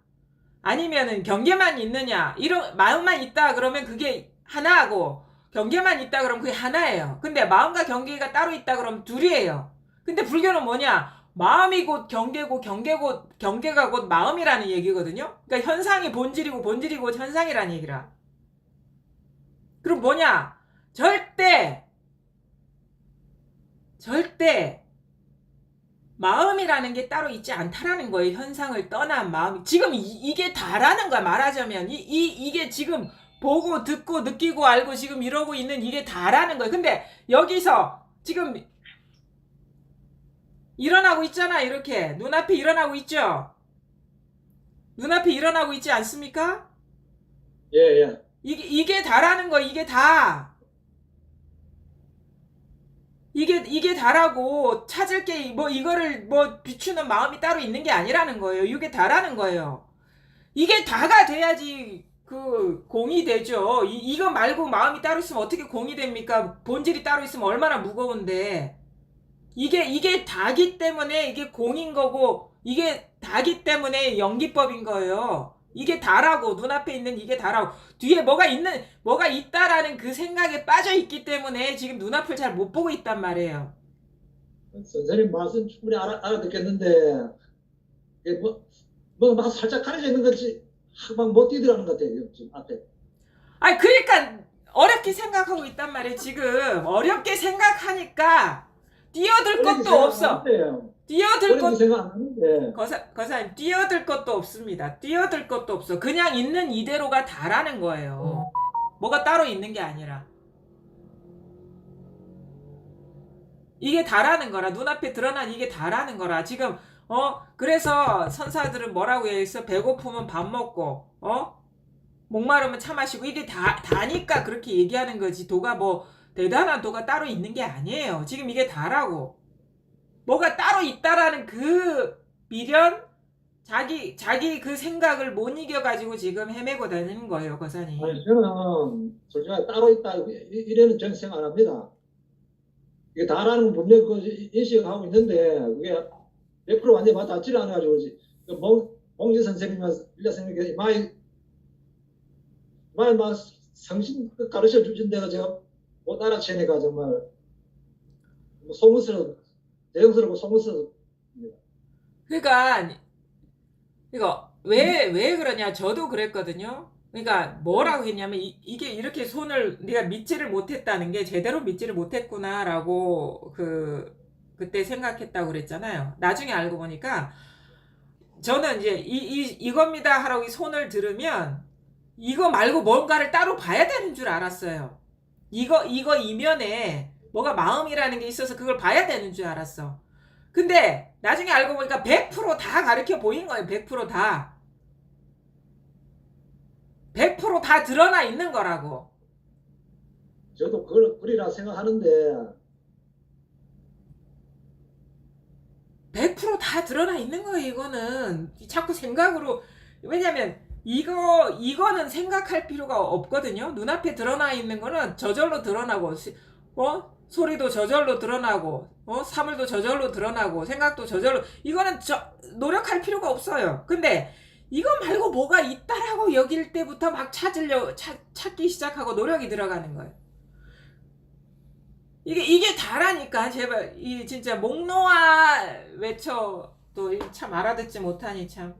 아니면은 경계만 있느냐. 마음만 있다 그러면 그게 하나고, 경계만 있다 그러면 그게 하나예요. 근데 마음과 경계가 따로 있다 그러면 둘이에요. 근데 불교는 뭐냐? 마음이 곧 경계고, 경계가 곧 마음이라는 얘기거든요. 그러니까 현상이 본질이고, 본질이 곧 현상이라는 얘기라. 그럼 뭐냐? 절대 마음이라는 게 따로 있지 않다라는 거예요. 현상을 떠난 마음이. 지금 이게 다라는 거야. 말하자면 이게 지금 보고 듣고 느끼고 알고 지금 이러고 있는 이게 다라는 거예요. 근데 여기서 지금 일어나고 있잖아. 이렇게 눈앞에 일어나고 있죠. 눈앞에 일어나고 있지 않습니까? 예. 이게 다라는 거. 이게 다. 이게 다라고. 찾을 게 이거를 비추는 마음이 따로 있는 게 아니라는 거예요. 이게 다라는 거예요. 이게 다가 돼야지 공이 되죠. 이거 말고 마음이 따로 있으면 어떻게 공이 됩니까? 본질이 따로 있으면 얼마나 무거운데. 이게 다기 때문에 이게 공인 거고, 이게 다기 때문에 연기법인 거예요. 이게 다라고. 눈앞에 있는 이게 다라고. 뒤에 뭐가 있다라는 그 생각에 빠져 있기 때문에 지금 눈앞을 잘 못 보고 있단 말이에요. 선생님 말씀 충분히 알아듣겠는데 이게 막 살짝 가려져 있는 거지 막 못 뛰더라는 것 같아요. 지금 앞에. 그러니까 어렵게 생각하고 있단 말이에요. 지금 어렵게 생각하니까 뛰어들 것도 없어. 뛰어들 것 생각 안 하는데. 거사님, 뛰어들 것도 없습니다. 뛰어들 것도 없어. 그냥 있는 이대로가 다라는 거예요. 뭐가 따로 있는 게 아니라. 이게 다라는 거라. 눈앞에 드러난 이게 다라는 거라. 지금 그래서 선사들은 뭐라고 해서 배고프면 밥 먹고 목마르면 차 마시고, 이게 다니까 그렇게 얘기하는 거지. 도가 대단한 도가 따로 있는 게 아니에요. 지금 이게 다라고. 뭐가 따로 있다라는 그 미련, 자기 그 생각을 못 이겨가지고 지금 헤매고 다니는 거예요, 거사님. 아니, 저는 솔직히 따로 있다 이래는 저는 생각 안 합니다. 이게 다라는 건 분명히 그 인식하고 있는데 그게 100% 완전히 맞닿지를 않아가지고 몽지 선생님과 일자 선생님께 막 성신 가르쳐 주신 데가 제가 못 알아채니까 정말 대형스럽고 송구스럽습니다. 그러니까 이거 왜 그러냐? 저도 그랬거든요. 그러니까 뭐라고 했냐면 이게 이렇게 손을 네가 믿지를 못했다는 게 제대로 믿지를 못했구나라고 그때 생각했다고 그랬잖아요. 나중에 알고 보니까 저는 이제 이겁니다 하라고 이 손을 들으면 이거 말고 뭔가를 따로 봐야 되는 줄 알았어요. 이거 이면에 뭐가 마음이라는 게 있어서 그걸 봐야 되는 줄 알았어. 근데 나중에 알고 보니까 100%다 가르쳐 보인 거예요. 100% 다. 100%다 드러나 있는 거라고. 저도 그걸 그리라 생각하는데 100%다 드러나 있는 거예요, 이거는. 자꾸 생각으로. 왜냐면 이거는 생각할 필요가 없거든요. 눈앞에 드러나 있는 거는 저절로 드러나고, 소리도 저절로 드러나고, 사물도 저절로 드러나고, 생각도 저절로. 이거는 노력할 필요가 없어요. 근데 이거 말고 뭐가 있다라고 여길 때부터 막 찾기 시작하고 노력이 들어가는 거예요. 이게 다라니까. 제발 진짜 목 놓아 외쳐 또 참 알아듣지 못하니 참.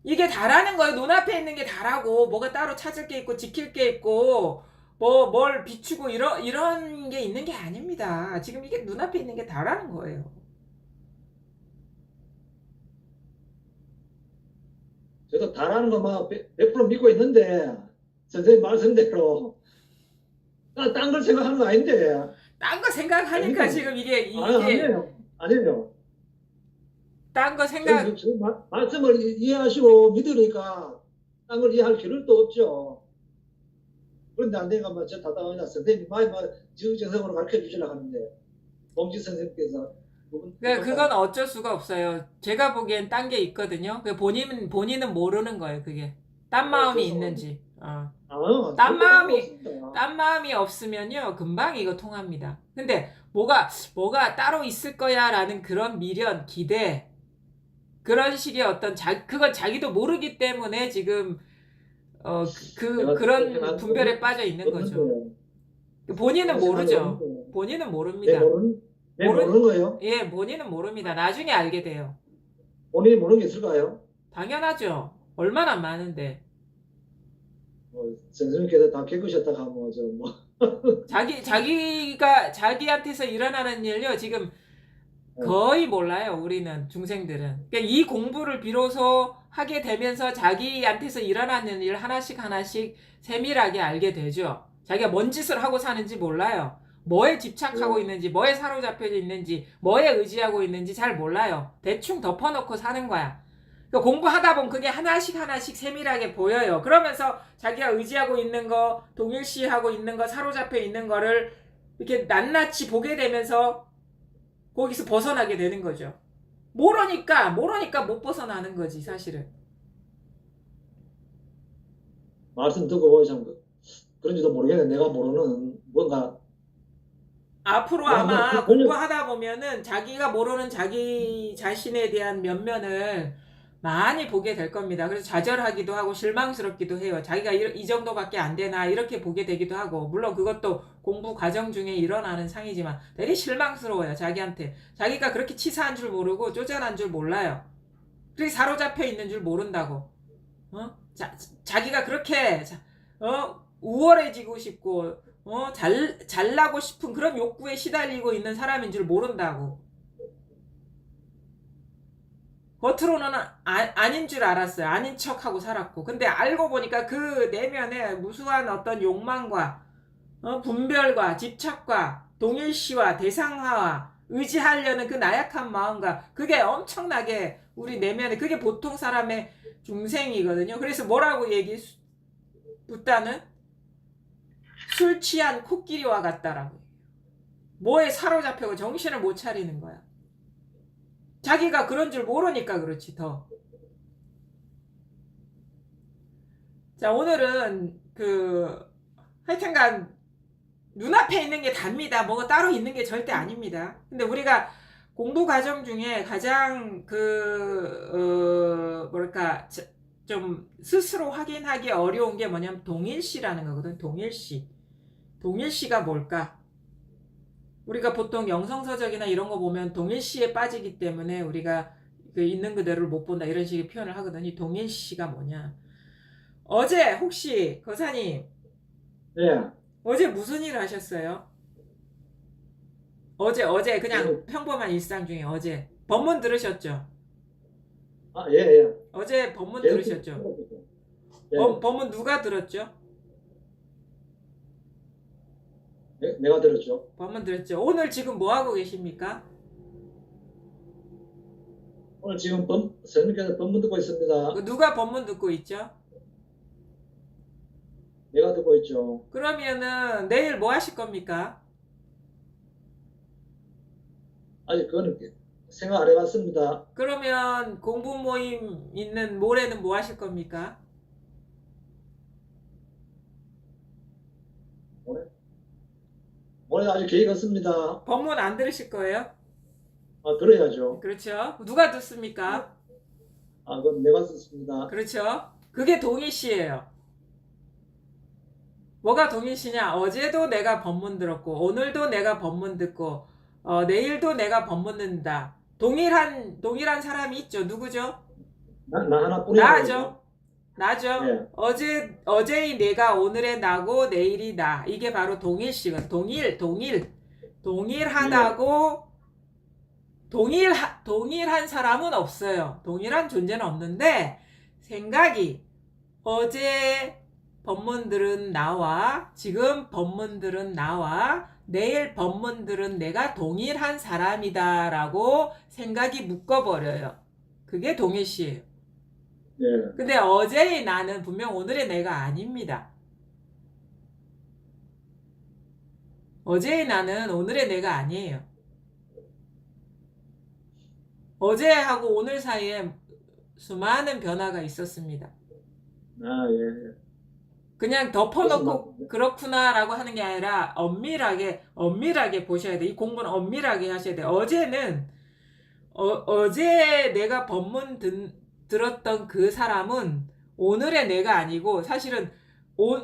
이게 다라는 거예요. 눈앞에 있는 게 다라고. 뭐가 따로 찾을 게 있고 지킬 게 있고 뭘 비추고 이런 게 있는 게 아닙니다. 지금 이게 눈앞에 있는 게 다라는 거예요. 저도 다라는 거만 100% 믿고 있는데 선생님 말씀대로 딴 걸 생각하는 거 아닌데. 딴 거 생각하니까 아니요. 지금 이게 아니에요. 딴 거 생각. 말씀을 이해하시고 믿으니까 딴 걸 이해할 필요도 없죠. 그런데 안 되니까 저 답답하냐. 선생님이 지극정성으로 가르쳐 주시려고 하는데 봉지 선생님께서 그건 어쩔 수가 없어요. 제가 보기엔 딴 게 있거든요. 본인은 모르는 거예요. 그게 딴 마음이 있는지. 딴 마음이 없으면요 금방 이거 통합니다. 근데 뭐가 따로 있을 거야 라는 그런 미련, 기대, 그런 식의 어떤 그건 자기도 모르기 때문에 지금 그런 분별에 빠져 있는 거죠. 본인은 모르죠. 본인은 모릅니다. 모르는 거예요? 예, 본인은 모릅니다. 나중에 알게 돼요. 본인이 모르는 게 있을까요? 당연하죠. 얼마나 많은데. 선생님께서 다 겪으셨다가 자기가 자기한테서 일어나는 일요 지금 거의 몰라요. 우리는 중생들은. 그러니까 이 공부를 비로소 하게 되면서 자기한테서 일어나는 일 하나씩 세밀하게 알게 되죠. 자기가 뭔 짓을 하고 사는지 몰라요. 뭐에 집착하고 있는지, 뭐에 사로잡혀 있는지, 뭐에 의지하고 있는지 잘 몰라요. 대충 덮어놓고 사는 거야. 그러니까 공부하다 보면 그게 하나씩 세밀하게 보여요. 그러면서 자기가 의지하고 있는 거, 동일시하고 있는 거, 사로잡혀 있는 거를 이렇게 낱낱이 보게 되면서 거기서 벗어나게 되는 거죠. 모르니까 못 벗어나는 거지, 사실은. 말씀 듣고 보니 참 그런지도 모르겠네. 내가 모르는 뭔가 앞으로 아마 공부하다 보면은 자기가 모르는 자기 자신에 대한 면면을 많이 보게 될 겁니다. 그래서 좌절하기도 하고 실망스럽기도 해요. 자기가 이 정도밖에 안 되나 이렇게 보게 되기도 하고, 물론 그것도 공부 과정 중에 일어나는 상이지만 되게 실망스러워요. 자기한테. 자기가 그렇게 치사한 줄 모르고 쪼잔한 줄 몰라요. 그렇게 사로잡혀 있는 줄 모른다고. 자기가 그렇게 우월해지고 싶고 잘나고 싶은 그런 욕구에 시달리고 있는 사람인 줄 모른다고. 겉으로는 아닌 줄 알았어요. 아닌 척하고 살았고. 근데 알고 보니까 그 내면에 무수한 어떤 욕망과 분별과 집착과 동일시와 대상화와 의지하려는 그 나약한 마음과 그게 엄청나게 우리 내면에, 그게 보통 사람의 중생이거든요. 그래서 뭐라고 붓다는 술 취한 코끼리와 같다라고. 뭐에 사로잡혀고 정신을 못 차리는 거야. 자기가 그런 줄 모르니까 그렇지 더. 자, 오늘은 하여튼간 눈앞에 있는 게 답니다. 뭐가 따로 있는 게 절대 아닙니다. 근데 우리가 공부 과정 중에 가장 좀 스스로 확인하기 어려운 게 뭐냐면 동일시라는 거거든. 동일시가 뭘까? 우리가 보통 영성서적이나 이런 거 보면 동일시에 빠지기 때문에 우리가 그 있는 그대로를 못 본다 이런 식의 표현을 하거든요. 이 동일시가 뭐냐? 어제 혹시 거사님 예. 어제 무슨 일 하셨어요? 어제 그냥 네. 평범한 일상 중에 어제 법문 들으셨죠? 아, 예, 예. 어제 법문 계속 들으셨죠? 예. 법문 누가 들었죠? 내가 들었죠. 법문 들었죠? 오늘 지금 뭐 하고 계십니까? 오늘 지금 선생님께서 법문 듣고 있습니다. 누가 법문 듣고 있죠? 내가 듣고 있죠. 그러면은 내일 뭐 하실 겁니까? 아직 그거는 생각 안 해봤습니다. 그러면 공부 모임 있는 모레는 뭐 하실 겁니까? 오늘 아직 계획 없습니다. 법문 안 들으실 거예요? 아, 들어야죠. 그렇죠. 누가 듣습니까? 아, 그건 내가 듣습니다. 그렇죠. 그게 동일시예요. 뭐가 동일시냐? 어제도 내가 법문 들었고 오늘도 내가 법문 듣고 내일도 내가 법문 듣는다. 동일한 사람이 있죠. 누구죠? 나 하나뿐이야. 나죠. 나죠. 예. 어제의 내가 오늘의 나고 내일이 나. 이게 바로 동일시거든. 동일하다고 동일한 사람은 없어요. 동일한 존재는 없는데 생각이 어제 법문 들은 나와 지금 법문 들은 나와 내일 법문 들은 내가 동일한 사람이다라고 생각이 묶어버려요. 그게 동일시예요. 예. 근데 어제의 나는 분명 오늘의 내가 아닙니다. 어제의 나는 오늘의 내가 아니에요. 어제하고 오늘 사이에 수많은 변화가 있었습니다. 아, 예. 그냥 덮어놓고 그렇습니다. 그렇구나라고 하는 게 아니라 엄밀하게 보셔야 돼. 이 공부는 엄밀하게 하셔야 돼. 어제는 어제 내가 법문 들었던 그 사람은 오늘의 내가 아니고 사실은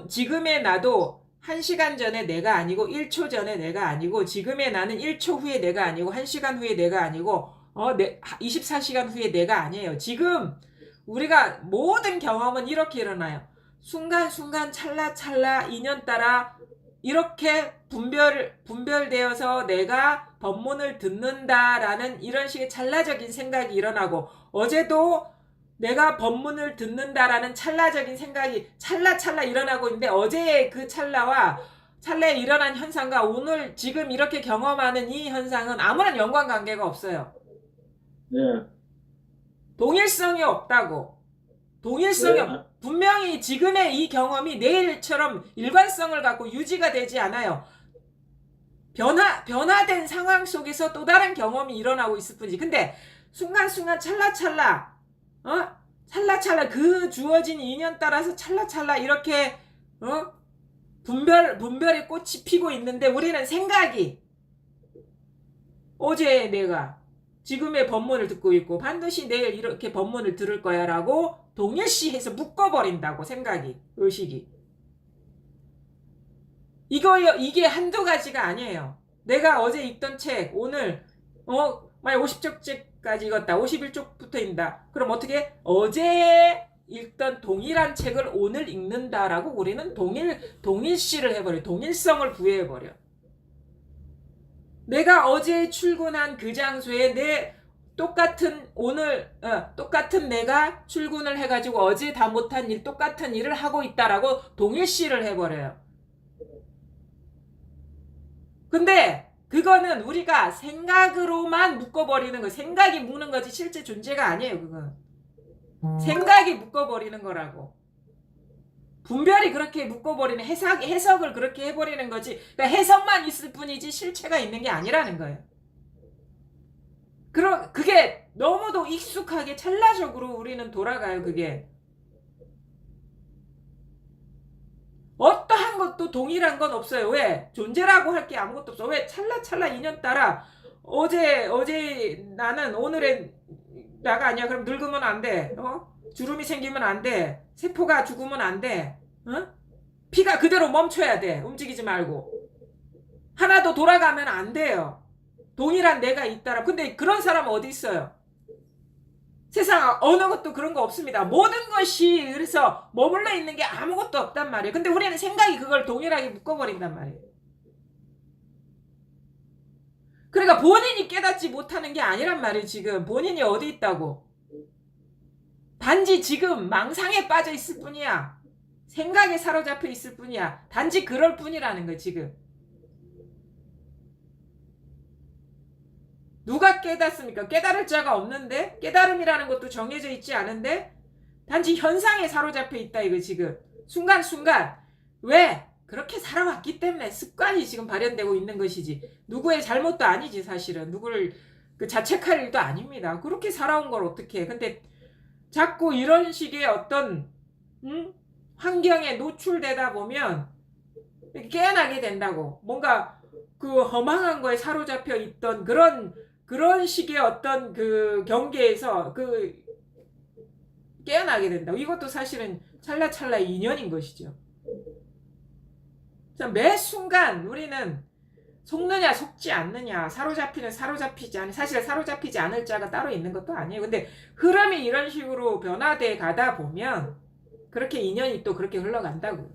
지금의 나도 1시간 전에 내가 아니고 1초 전에 내가 아니고 지금의 나는 1초 후에 내가 아니고 1시간 후에 내가 아니고 24시간 후에 내가 아니에요. 지금 우리가 모든 경험은 이렇게 일어나요. 순간순간 찰나찰나 인연 따라 이렇게 분별되어서 내가 법문을 듣는다라는 이런 식의 찰나적인 생각이 일어나고 어제도 내가 법문을 듣는다라는 찰나적인 생각이 찰나찰나 일어나고 있는데 어제의 그 찰나에 일어난 현상과 오늘 지금 이렇게 경험하는 이 현상은 아무런 연관관계가 없어요. 예. 동일성이 없다고. 분명히 지금의 이 경험이 내일처럼 일관성을 갖고 유지가 되지 않아요. 변화된 상황 속에서 또 다른 경험이 일어나고 있을 뿐이지. 근데 순간순간 찰나찰나 그 주어진 인연 따라서 찰나찰나 이렇게 분별의 꽃이 피고 있는데 우리는 생각이 어제 내가 지금의 법문을 듣고 있고 반드시 내일 이렇게 법문을 들을 거야 라고 동일시해서 묶어버린다고 생각이 의식이 이게 한두 가지가 아니에요. 내가 어제 읽던 책 오늘 만약 50쪽까지 읽었다. 51쪽부터 읽는다. 그럼 어떻게 어제 읽던 동일한 책을 오늘 읽는다라고 우리는 동일시를 해버려. 동일성을 부여해버려. 내가 어제 출근한 그 장소에 똑같은 내가 출근을 해가지고 어제 다 못한 일 똑같은 일을 하고 있다라고 동일시를 해버려요. 근데 그거는 우리가 생각으로만 묶어버리는 거예요. 생각이 묶는 거지 실제 존재가 아니에요. 그건 생각이 묶어버리는 거라고. 분별이 그렇게 묶어버리는 해석을 그렇게 해버리는 거지. 그러니까 해석만 있을 뿐이지 실체가 있는 게 아니라는 거예요. 그게 너무도 익숙하게 찰나적으로 우리는 돌아가요. 그게 어떠한 것도 동일한 건 없어요. 왜? 존재라고 할 게 아무것도 없어. 왜? 찰나찰나 인연 따라 어제 나는 오늘의 나가 아니야. 그럼 늙으면 안 돼. 주름이 생기면 안 돼. 세포가 죽으면 안 돼. 피가 그대로 멈춰야 돼. 움직이지 말고. 하나도 돌아가면 안 돼요. 동일한 내가 있다라. 근데 그런 사람은 어디 있어요? 세상 어느 것도 그런 거 없습니다. 모든 것이 그래서 머물러 있는 게 아무것도 없단 말이에요. 근데 우리는 생각이 그걸 동일하게 묶어버린단 말이에요. 그러니까 본인이 깨닫지 못하는 게 아니란 말이에요. 지금 본인이 어디 있다고. 단지 지금 망상에 빠져 있을 뿐이야. 생각에 사로잡혀 있을 뿐이야. 단지 그럴 뿐이라는 거예요. 지금. 누가 깨닫습니까? 깨달을 자가 없는데, 깨달음이라는 것도 정해져 있지 않은데, 단지 현상에 사로잡혀 있다 이거 지금. 순간순간. 왜? 그렇게 살아왔기 때문에 습관이 지금 발현되고 있는 것이지. 누구의 잘못도 아니지 사실은. 누구를 자책할 일도 아닙니다. 그렇게 살아온 걸 어떻게 해. 근데 자꾸 이런 식의 어떤 환경에 노출되다 보면 깨어나게 된다고. 뭔가 그 허망한 거에 사로잡혀 있던 그런 식의 어떤 그 경계에서 깨어나게 된다고. 이것도 사실은 찰나찰나의 인연인 것이죠. 매 순간 우리는 속느냐 속지 않느냐, 사로잡히는 사로잡히지 않는, 사실 사로잡히지 않을 자가 따로 있는 것도 아니에요. 근데 흐름이 이런 식으로 변화돼 가다 보면 그렇게 인연이 또 그렇게 흘러간다고요.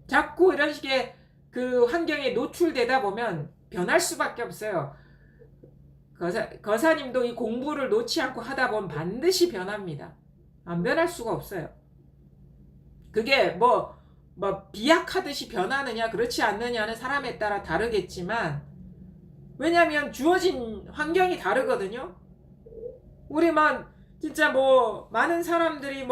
자꾸 이런 식의 그 환경에 노출되다 보면 변할 수밖에 없어요. 거사님도 이 공부를 놓지 않고 하다 보면 반드시 변합니다. 안 변할 수가 없어요. 그게 뭐 비약하듯이 변하느냐 그렇지 않느냐는 사람에 따라 다르겠지만, 왜냐하면 주어진 환경이 다르거든요. 우리만 진짜 많은 사람들이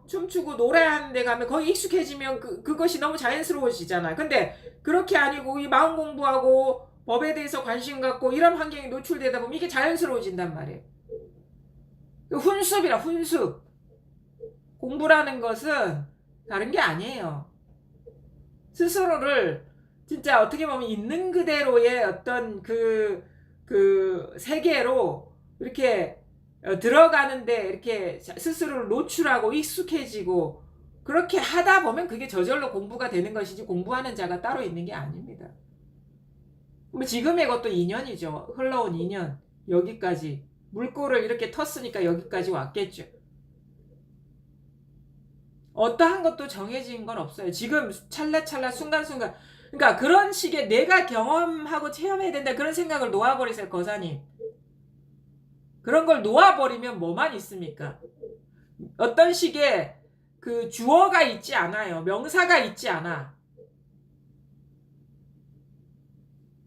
춤추고 노래하는 데 가면 거기 익숙해지면 그것이 너무 자연스러워지잖아요. 근데 그렇게 아니고 이 마음 공부하고 법에 대해서 관심 갖고 이런 환경에 노출되다 보면 이게 자연스러워진단 말이에요. 훈습이라 훈습. 공부라는 것은 다른 게 아니에요. 스스로를 진짜 어떻게 보면 있는 그대로의 어떤 그 세계로 이렇게 들어가는데 이렇게 스스로를 노출하고 익숙해지고 그렇게 하다 보면 그게 저절로 공부가 되는 것이지 공부하는 자가 따로 있는 게 아닙니다. 지금의 것도 인연이죠. 흘러온 인연. 여기까지. 물꼬를 이렇게 텄으니까 여기까지 왔겠죠. 어떠한 것도 정해진 건 없어요. 지금 찰나찰나 순간순간. 그러니까 그런 식의 내가 경험하고 체험해야 된다 그런 생각을 놓아버리세요. 거사님. 그런 걸 놓아버리면 뭐만 있습니까? 어떤 식의 그 주어가 있지 않아요. 명사가 있지 않아.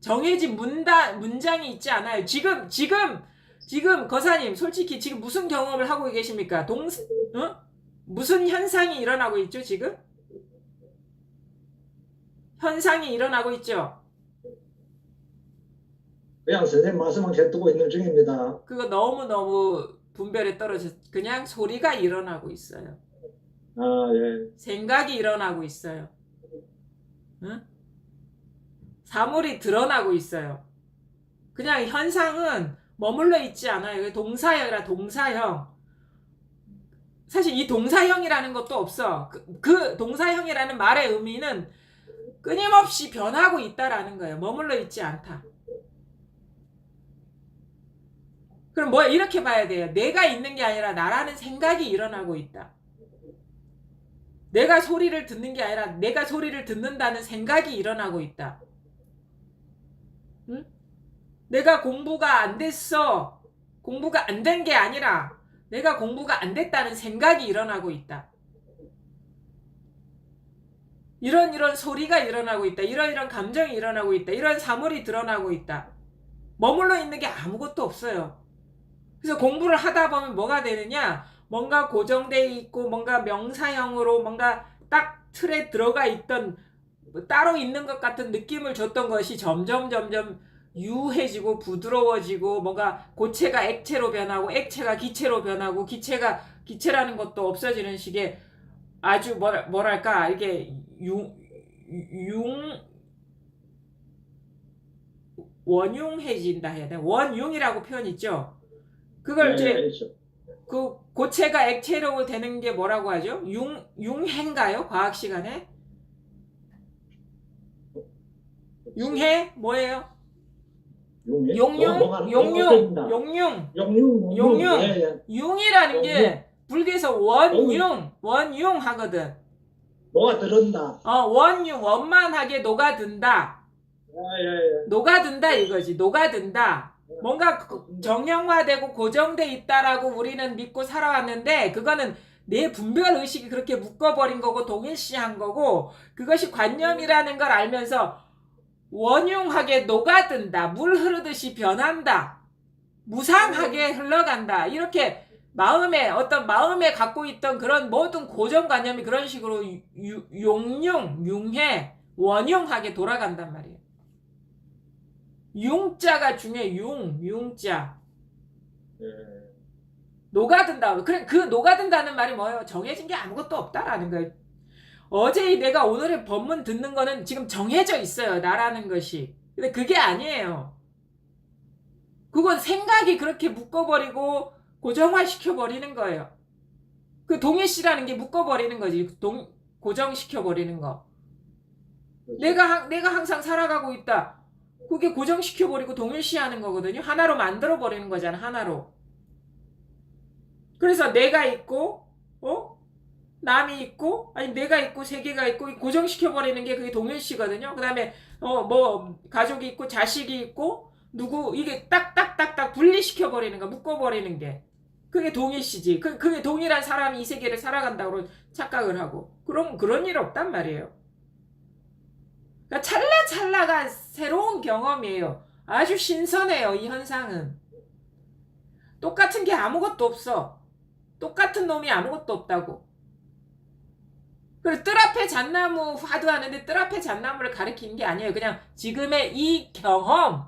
정해진 문장이 있지 않아요. 지금 거사님 솔직히 지금 무슨 경험을 하고 계십니까? 무슨 현상이 일어나고 있죠, 지금? 현상이 일어나고 있죠? 그냥 선생님 말씀만 계속 있는 중입니다. 그거 너무너무 분별에 떨어져. 그냥 소리가 일어나고 있어요. 아, 예. 생각이 일어나고 있어요. 응? 사물이 드러나고 있어요. 그냥 현상은 머물러 있지 않아요. 동사형이라 동사형. 사실 이 동사형이라는 것도 없어. 그 동사형이라는 말의 의미는 끊임없이 변하고 있다라는 거예요. 머물러 있지 않다. 그럼 이렇게 봐야 돼요. 내가 있는 게 아니라 나라는 생각이 일어나고 있다. 내가 소리를 듣는 게 아니라 내가 소리를 듣는다는 생각이 일어나고 있다. 응? 내가 공부가 안 됐어. 공부가 안 된 게 아니라 내가 공부가 안 됐다는 생각이 일어나고 있다. 이런 소리가 일어나고 있다. 이런 감정이 일어나고 있다. 이런 사물이 드러나고 있다. 머물러 있는 게 아무것도 없어요. 그래서 공부를 하다 보면 뭐가 되느냐? 뭔가 고정되어 있고 뭔가 명사형으로 뭔가 딱 틀에 들어가 있던 따로 있는 것 같은 느낌을 줬던 것이 점점 유해지고 부드러워지고 뭔가 고체가 액체로 변하고 액체가 기체로 변하고 기체가 기체라는 것도 없어지는 식의 아주 뭐랄까 이게 원융해진다 해야 돼. 원융이라고 표현 있죠. 그걸 이제 그렇죠. 그 고체가 액체로 되는 게 뭐라고 하죠? 융해인가요? 과학 시간에? 융해 뭐예요? 용예? 용융, 뭐가 용융, 다 용융, 용융, 용융. 예, 예. 융이라는 게 불교에서 원융 하거든. 뭐가 들었다. 원융, 원만하게 녹아든다. 예, 예, 녹아든다 이거지. 녹아든다. 뭔가 정형화되고 고정돼 있다라고 우리는 믿고 살아왔는데 그거는 내 분별 의식이 그렇게 묶어버린 거고 동일시한 거고 그것이 관념이라는 걸 알면서 원융하게 녹아든다. 물 흐르듯이 변한다. 무상하게 흘러간다. 이렇게 마음에 갖고 있던 그런 모든 고정관념이 그런 식으로 융해, 원융하게 돌아간단 말이에요. 융자가 중요해. 융자. 예. 녹아든다. 그 녹아든다는 말이 뭐예요? 정해진 게 아무것도 없다라는 거예요. 어제 내가 오늘의 법문 듣는 거는 지금 정해져 있어요. 나라는 것이. 근데 그게 아니에요. 그건 생각이 그렇게 묶어버리고 고정화시켜버리는 거예요. 그 동일시라는 게 묶어버리는 거지. 고정시켜버리는 거. 그렇죠. 내가 항상 살아가고 있다. 그게 고정시켜버리고 동일시하는 거거든요. 하나로 만들어버리는 거잖아. 하나로. 그래서 내가 있고 남이 있고 아니 내가 있고 세계가 있고 고정시켜버리는 게 그게 동일시거든요. 그 다음에 뭐 가족이 있고 자식이 있고 누구 이게 딱딱딱딱 분리시켜버리는 거 묶어버리는 게 그게 동일시지. 그게 동일한 사람이 이 세계를 살아간다고 착각을 하고 그런 일 없단 말이에요. 그러니까 찰나찰나가 새로운 경험이에요. 아주 신선해요. 이 현상은. 똑같은 게 아무것도 없어. 똑같은 놈이 아무것도 없다고. 그리고 뜰 앞에 잣나무 화두하는데 뜰 앞에 잣나무를 가리키는 게 아니에요. 그냥 지금의 이 경험,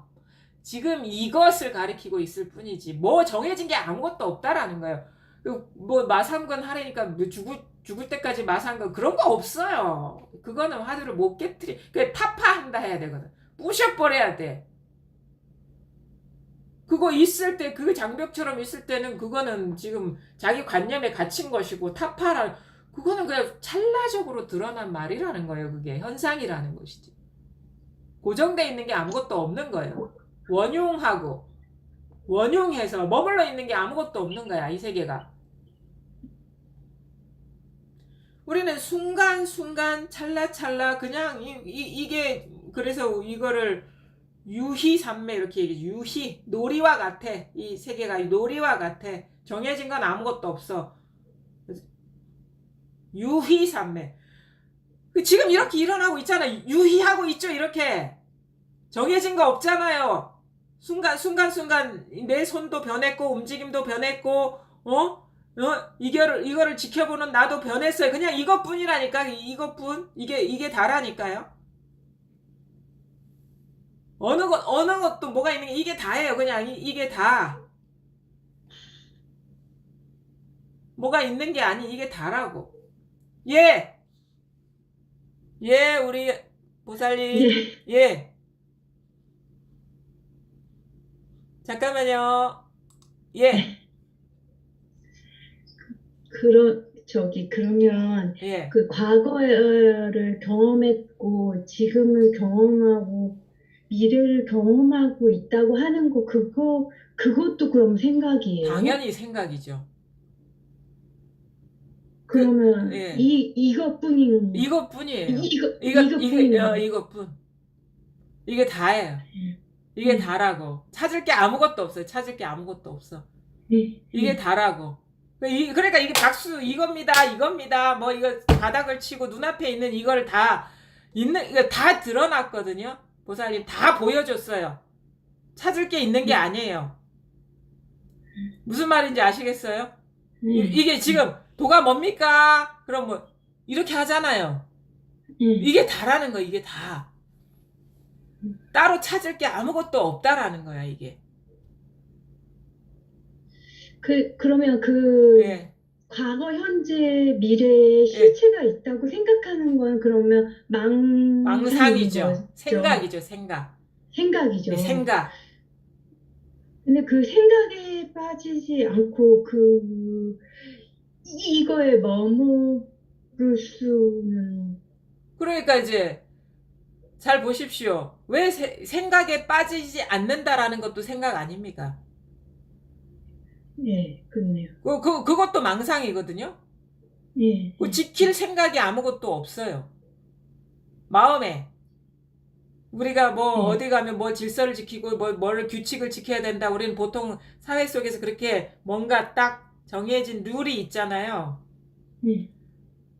지금 이것을 가리키고 있을 뿐이지. 뭐 정해진 게 아무것도 없다라는 거예요. 뭐 마삼건 하려니까 뭐 죽을 때까지 마삼건 그런 거 없어요. 그거는 화두를 못 깨트리. 그 타파한다 해야 되거든. 부셔버려야 돼. 그거 있을 때, 그 장벽처럼 있을 때는 그거는 지금 자기 관념에 갇힌 것이고, 타파라, 그거는 그냥 찰나적으로 드러난 말이라는 거예요. 그게 현상이라는 것이지. 고정돼 있는 게 아무것도 없는 거예요. 원흉해서 머물러 있는 게 아무것도 없는 거야. 이 세계가. 우리는 순간순간 찰나찰나 그냥 이게 그래서 이거를 유희산매 이렇게 얘기해. 유희 놀이와 같아. 이 세계가 놀이와 같아. 정해진 건 아무것도 없어. 유희산매. 지금 이렇게 일어나고 있잖아. 유희하고 있죠. 이렇게 정해진 거 없잖아요. 순간 내 손도 변했고 움직임도 변했고 이거를 지켜보는 나도 변했어요. 그냥 이것뿐이라니까. 이것뿐. 이게 다라니까요. 어느 것도 뭐가 있는 게 이게 다예요. 그냥 이게 다. 뭐가 있는 게 아니 이게 다라고. 예, 우리 보살님. 예. 잠깐만요. 예. 그러면 예. 그 과거를 경험했고 지금을 경험하고 미래를 경험하고 있다고 하는 거 그것도 그럼 생각이에요? 당연히 생각이죠. 그러면 예. 이것뿐이에요. 이것뿐이에요. 이것뿐이에요. 이것뿐. 이게 다예요. 이게 다라고. 찾을 게 아무것도 없어요. 찾을 게 아무것도 없어. 이게 다라고. 그러니까 이게 박수 이겁니다. 뭐 이거 바닥을 치고 눈앞에 있는 이걸 이거 다 드러났거든요. 보살님 다 보여줬어요. 찾을 게 있는 게 아니에요. 무슨 말인지 아시겠어요? 이게 지금 도가 뭡니까? 그럼 뭐 이렇게 하잖아요. 이게 다라는 거야. 이게 다. 따로 찾을 게 아무것도 없다라는 거야. 이게. 그러면 예. 과거, 현재, 미래에 실체가 있다고 생각하는 건 그러면 망상이죠. 생각이죠. 생각이죠. 네, 생각. 근데 그 생각에 빠지지 않고 이거에 머무를 수는 그러니까 이제 잘 보십시오. 왜 생각에 빠지지 않는다라는 것도 생각 아닙니까? 예, 그렇네요. 그것도 망상이거든요. 예, 그 예, 지킬 생각이 아무것도 없어요. 마음에. 우리가 뭐 예, 어디 가면 뭐 질서를 지키고 뭘 규칙을 지켜야 된다. 우리는 보통 사회 속에서 그렇게 뭔가 딱 정해진 룰이 있잖아요. 예,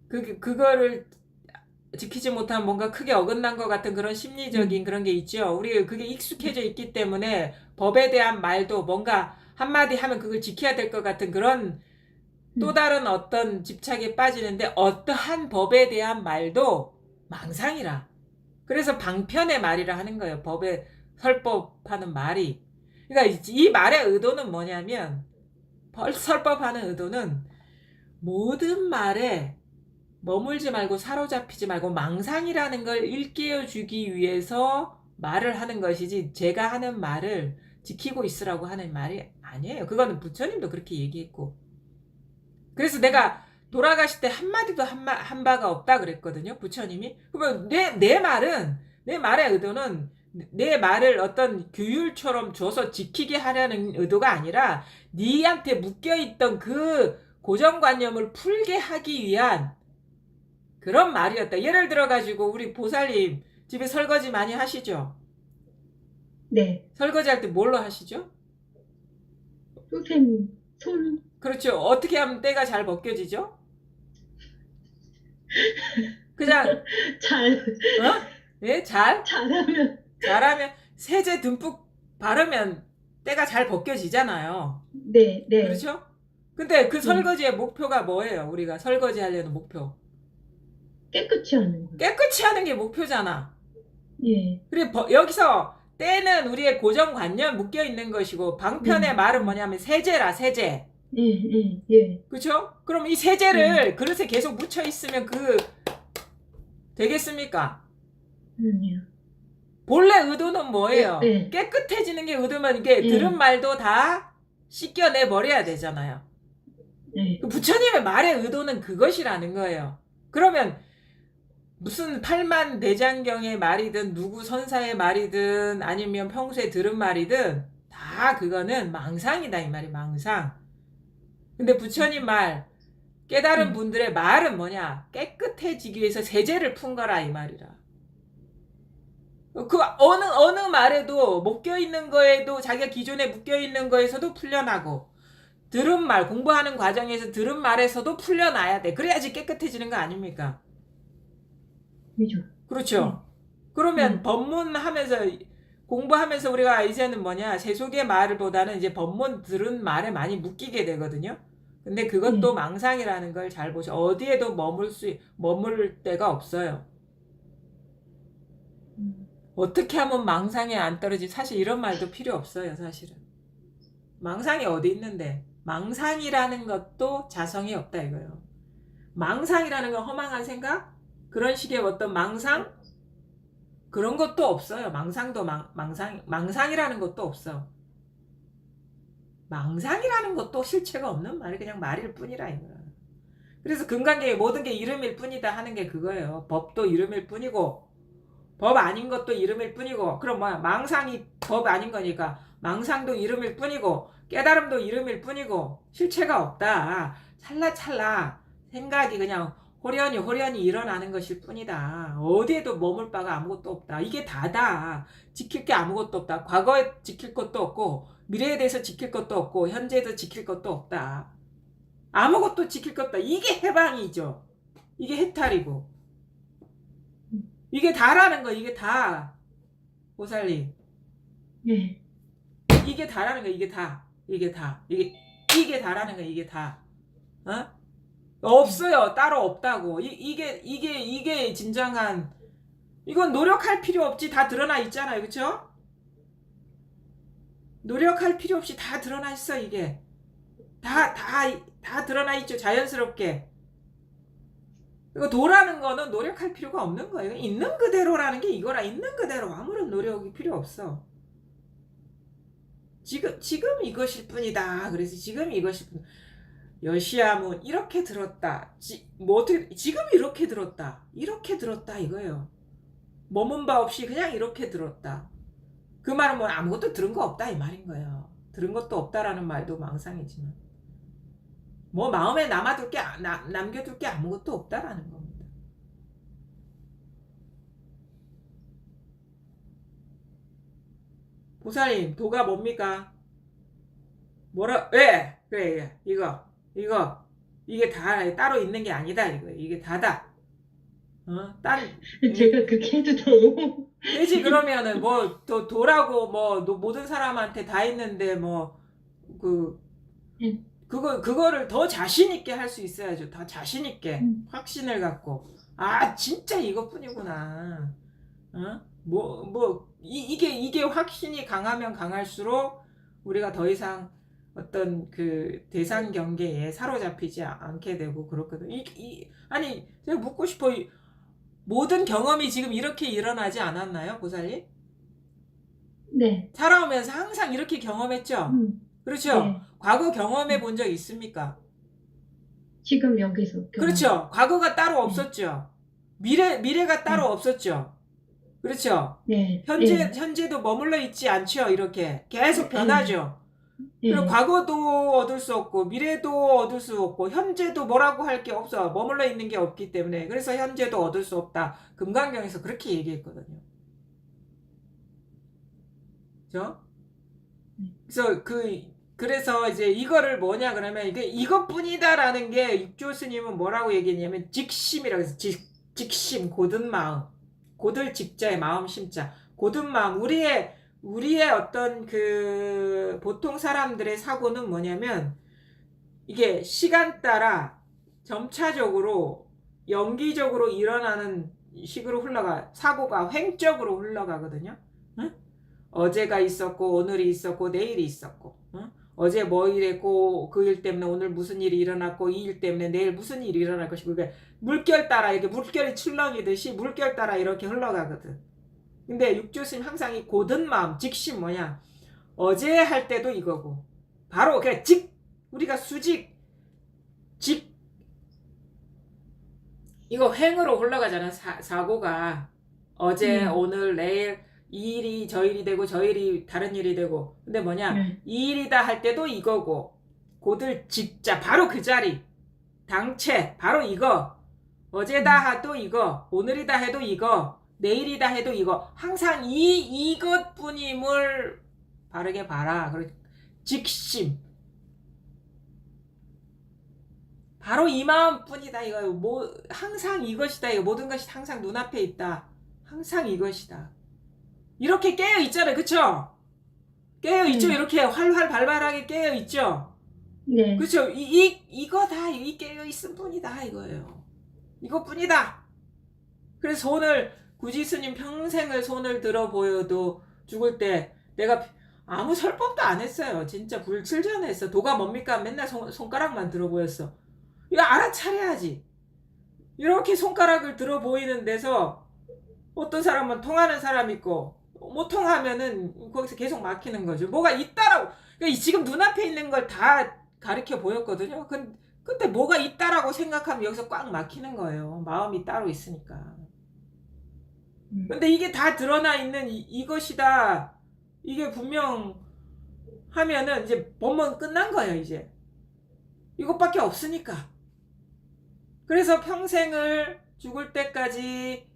그거를 지키지 못하면 뭔가 크게 어긋난 것 같은 그런 심리적인 그런 게 있죠. 우리 그게 익숙해져 있기 때문에 법에 대한 말도 뭔가 한마디 하면 그걸 지켜야 될 것 같은 그런 또 다른 어떤 집착에 빠지는데 어떠한 법에 대한 말도 망상이라. 그래서 방편의 말이라 하는 거예요. 법에 설법하는 말이. 그러니까 이 말의 의도는 뭐냐면 설법하는 의도는 모든 말에 머물지 말고 사로잡히지 말고 망상이라는 걸 일깨워 주기 위해서 말을 하는 것이지 제가 하는 말을 지키고 있으라고 하는 말이 아니에요. 그거는 부처님도 그렇게 얘기했고. 그래서 내가 돌아가실 때 한마디도 한 바가 없다 그랬거든요. 부처님이. 그러면 내 말의 의도는 내 말을 어떤 규율처럼 줘서 지키게 하려는 의도가 아니라 니한테 묶여있던 그 고정관념을 풀게 하기 위한 그런 말이었다. 예를 들어가지고 우리 보살님 집에 설거지 많이 하시죠? 네. 설거지 할 때 뭘로 하시죠? 소쌤, 손, 그렇죠. 어떻게 하면 때가 잘 벗겨지죠? 그냥 예, 잘하면 세제 듬뿍 바르면 때가 잘 벗겨지잖아요. 네, 네. 그렇죠? 근데 그 설거지의 목표가 뭐예요? 우리가 설거지 하려는 목표. 깨끗이 하는 거. 깨끗이 하는 게 목표잖아. 예, 그리고 여기서 때는 우리의 고정관념 묶여 있는 것이고 방편의 말은 뭐냐면 세제라 세제. 예, 예, 예. 그렇죠? 그럼 이 세제를 그릇에 계속 묻혀 있으면 되겠습니까? 아니요. 본래 의도는 뭐예요? 네. 깨끗해지는 게 의도면 이게 들은 말도 다 씻겨내 버려야 되잖아요. 네. 그 부처님의 말의 의도는 그것이라는 거예요. 그러면 무슨 팔만대장경의 말이든 누구 선사의 말이든 아니면 평소에 들은 말이든 다 그거는 망상이다 이 말이 망상. 근데 부처님 말 깨달은 분들의 말은 뭐냐? 깨끗해지기 위해서 세제를 푼 거라 이 말이라. 그 어느 말에도 묶여 있는 거에도 자기가 기존에 묶여 있는 거에서도 풀려나고 들은 말 공부하는 과정에서 들은 말에서도 풀려나야 돼. 그래야지 깨끗해지는 거 아닙니까? 그렇죠. 그러면 법문하면서 공부하면서 우리가 이제는 뭐냐 세속의 말보다는 이제 법문 들은 말에 많이 묶이게 되거든요. 근데 그것도 망상이라는 걸 잘 보셔. 어디에도 머물 데가 없어요. 어떻게 하면 망상에 안 떨어지? 사실 이런 말도 필요 없어요. 사실은 망상이 어디 있는데 망상이라는 것도 자성이 없다 이거예요. 망상이라는 건 허망한 생각? 그런 식의 어떤 망상? 그런 것도 없어요. 망상도 망상이라는 것도 없어. 망상이라는 것도 실체가 없는 말이 그냥 말일 뿐이라 이거야. 그래서 금강경의 모든 게 이름일 뿐이다 하는 게 그거예요. 법도 이름일 뿐이고 법 아닌 것도 이름일 뿐이고 그럼 뭐야 망상이 법 아닌 거니까 망상도 이름일 뿐이고 깨달음도 이름일 뿐이고 실체가 없다. 찰나찰나 생각이 그냥 호련히 일어나는 것일 뿐이다. 어디에도 머물 바가 아무것도 없다. 이게 다다. 지킬 게 아무것도 없다. 과거에 지킬 것도 없고 미래에 대해서 지킬 것도 없고 현재에도 지킬 것도 없다. 아무것도 지킬 것도 없다. 이게 해방이죠. 이게 해탈이고 이게 다라는 거. 이게 다 보살님. 네. 이게 다라는 거. 이게 다. 이게 다라는 거. 이게 다. 어? 없어요. 따로 없다고. 이게 진정한 이건 노력할 필요 없지. 다 드러나 있잖아요. 그쵸? 노력할 필요 없이 다 드러나 있어. 이게 다 드러나 있죠. 자연스럽게. 이거 도라는 거는 노력할 필요가 없는 거예요. 있는 그대로라는 게 이거라. 있는 그대로 아무런 노력이 필요 없어. 지금 이것일 뿐이다. 그래서 지금 이것일 뿐. 여시아문 이렇게 들었다. 뭐 어떻게 지금 이렇게 들었다 이거예요. 머문 바 없이 그냥 이렇게 들었다. 그 말은 뭐 아무것도 들은 거 없다 이 말인 거예요. 들은 것도 없다라는 말도 망상이지만 뭐 마음에 남겨둘 게 아무것도 없다라는 겁니다. 보살님, 도가 뭡니까? 왜? 그래, 이게 다 따로 있는 게 아니다, 이게 다다. 제가 그렇게 해도 돼요? 되지, 그러면은, 도라고, 모든 사람한테 다 있는데, 그거를 더 자신있게 할 수 있어야죠. 더 자신있게, 확신을 갖고. 아, 진짜 이것뿐이구나. 이게 확신이 강하면 강할수록 우리가 더 이상 어떤 그 대상 경계에 사로잡히지 않게 되고 그렇거든. 아니, 제가 묻고 싶어. 모든 경험이 지금 이렇게 일어나지 않았나요, 보살님? 네. 살아오면서 항상 이렇게 경험했죠? 그렇죠? 네. 과거 경험해 본 적 있습니까? 지금 여기서. 그렇죠. 과거가 따로 없었죠. 미래가 따로 없었죠. 그렇죠. 네. 현재도 머물러 있지 않죠. 이렇게 계속 변하죠. 그리고 과거도 얻을 수 없고 미래도 얻을 수 없고 현재도 뭐라고 할 게 없어. 머물러 있는 게 없기 때문에. 그래서 현재도 얻을 수 없다. 금강경에서 그렇게 얘기했거든요. 그죠? 그래서 이제 이거를 뭐냐 그러면 이것뿐이다라는 게 육조 스님은 뭐라고 얘기했냐면 직심이라고 해서 직심, 고든 마음. 고들 직자의 마음 심자. 고든 마음. 우리의 어떤 보통 사람들의 사고는 뭐냐면 이게 시간 따라 점차적으로 연기적으로 일어나는 식으로 사고가 횡적으로 흘러가거든요. 응? 어제가 있었고 오늘이 있었고 내일이 있었고, 응? 어제 뭐 일했고 그 일 때문에 오늘 무슨 일이 일어났고 이 일 때문에 내일 무슨 일이 일어날 것이고, 그게 물결 따라 이렇게 물결이 출렁이듯이 물결 따라 이렇게 흘러가거든. 근데 육조스님 항상 이 고든 마음, 직심 뭐냐? 어제 할 때도 이거고, 바로 그냥 우리가 이거 횡으로 흘러가잖아. 사고가 어제, 오늘, 내일 이 일이 저 일이 되고 저 일이 다른 일이 되고. 근데 뭐냐? 이 일이다 할 때도 이거고, 고들 직자 바로 그 자리, 당체 바로 이거. 어제다 해도 이거, 오늘이다 해도 이거, 내일이다 해도 이거. 항상 이것뿐임을 바르게 봐라. 그리고 직심. 바로 이 마음뿐이다. 이거 항상 이것이다. 이거 모든 것이 항상 눈앞에 있다. 항상 이것이다. 이렇게 깨어 있잖아요. 그쵸? 깨어 있죠. 이렇게 활활 발발하게 깨어 있죠. 네. 그쵸? 이거다. 이 깨어 있을 뿐이다. 이거예요. 이것뿐이다. 그래서 굳이 스님 평생을 손을 들어 보여도 죽을 때 내가 아무 설법도 안 했어요. 진짜 불칠전했어. 도가 뭡니까? 맨날 손가락만 들어 보였어. 이거 알아차려야지. 이렇게 손가락을 들어 보이는 데서 어떤 사람은 통하는 사람 있고 못 통하면은 거기서 계속 막히는 거죠. 뭐가 있다라고. 그러니까 지금 눈앞에 있는 걸 다 가르쳐 보였거든요. 근데 뭐가 있다라고 생각하면 여기서 꽉 막히는 거예요. 마음이 따로 있으니까. 근데 이게 다 드러나 있는 이것이다. 이게 분명 하면은 이제 법문 끝난 거예요. 이제 이것밖에 없으니까. 그래서 평생을 죽을 때까지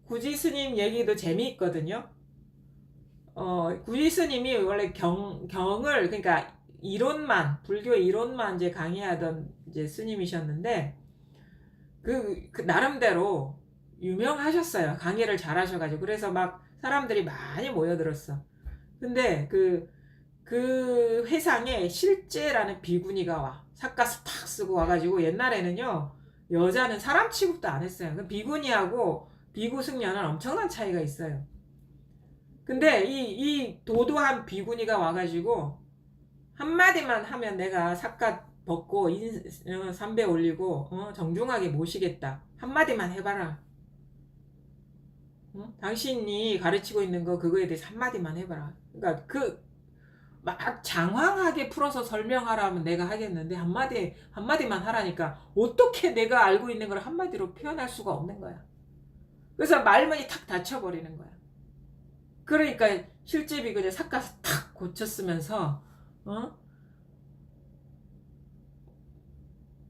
구지 스님 얘기도 재미있거든요. 구지 스님이 원래 경을, 그러니까 불교 이론만 이제 강의하던 이제 스님이셨는데, 그 나름대로 유명하셨어요. 강의를 잘하셔가지고. 그래서 막 사람들이 많이 모여들었어. 근데 그 회상에 실제라는 비구니가 와. 삿갓을 탁 쓰고 와가지고, 옛날에는요, 여자는 사람 취급도 안 했어요. 비구니하고 비구 승려는 엄청난 차이가 있어요. 근데 이 도도한 비구니가 와가지고 한마디만 하면 내가 삿갓 벗고 삼배 올리고 정중하게 모시겠다. 한마디만 해봐라. 당신이 가르치고 있는 거 그거에 대해서 한마디만 해봐라. 그러니까 막 장황하게 풀어서 설명하라면 내가 하겠는데 한마디만 하라니까 어떻게 내가 알고 있는 걸 한마디로 표현할 수가 없는 거야. 그래서 말문이 탁 닫혀버리는 거야. 그러니까 실제 비근에 삭가서 탁 고쳤으면서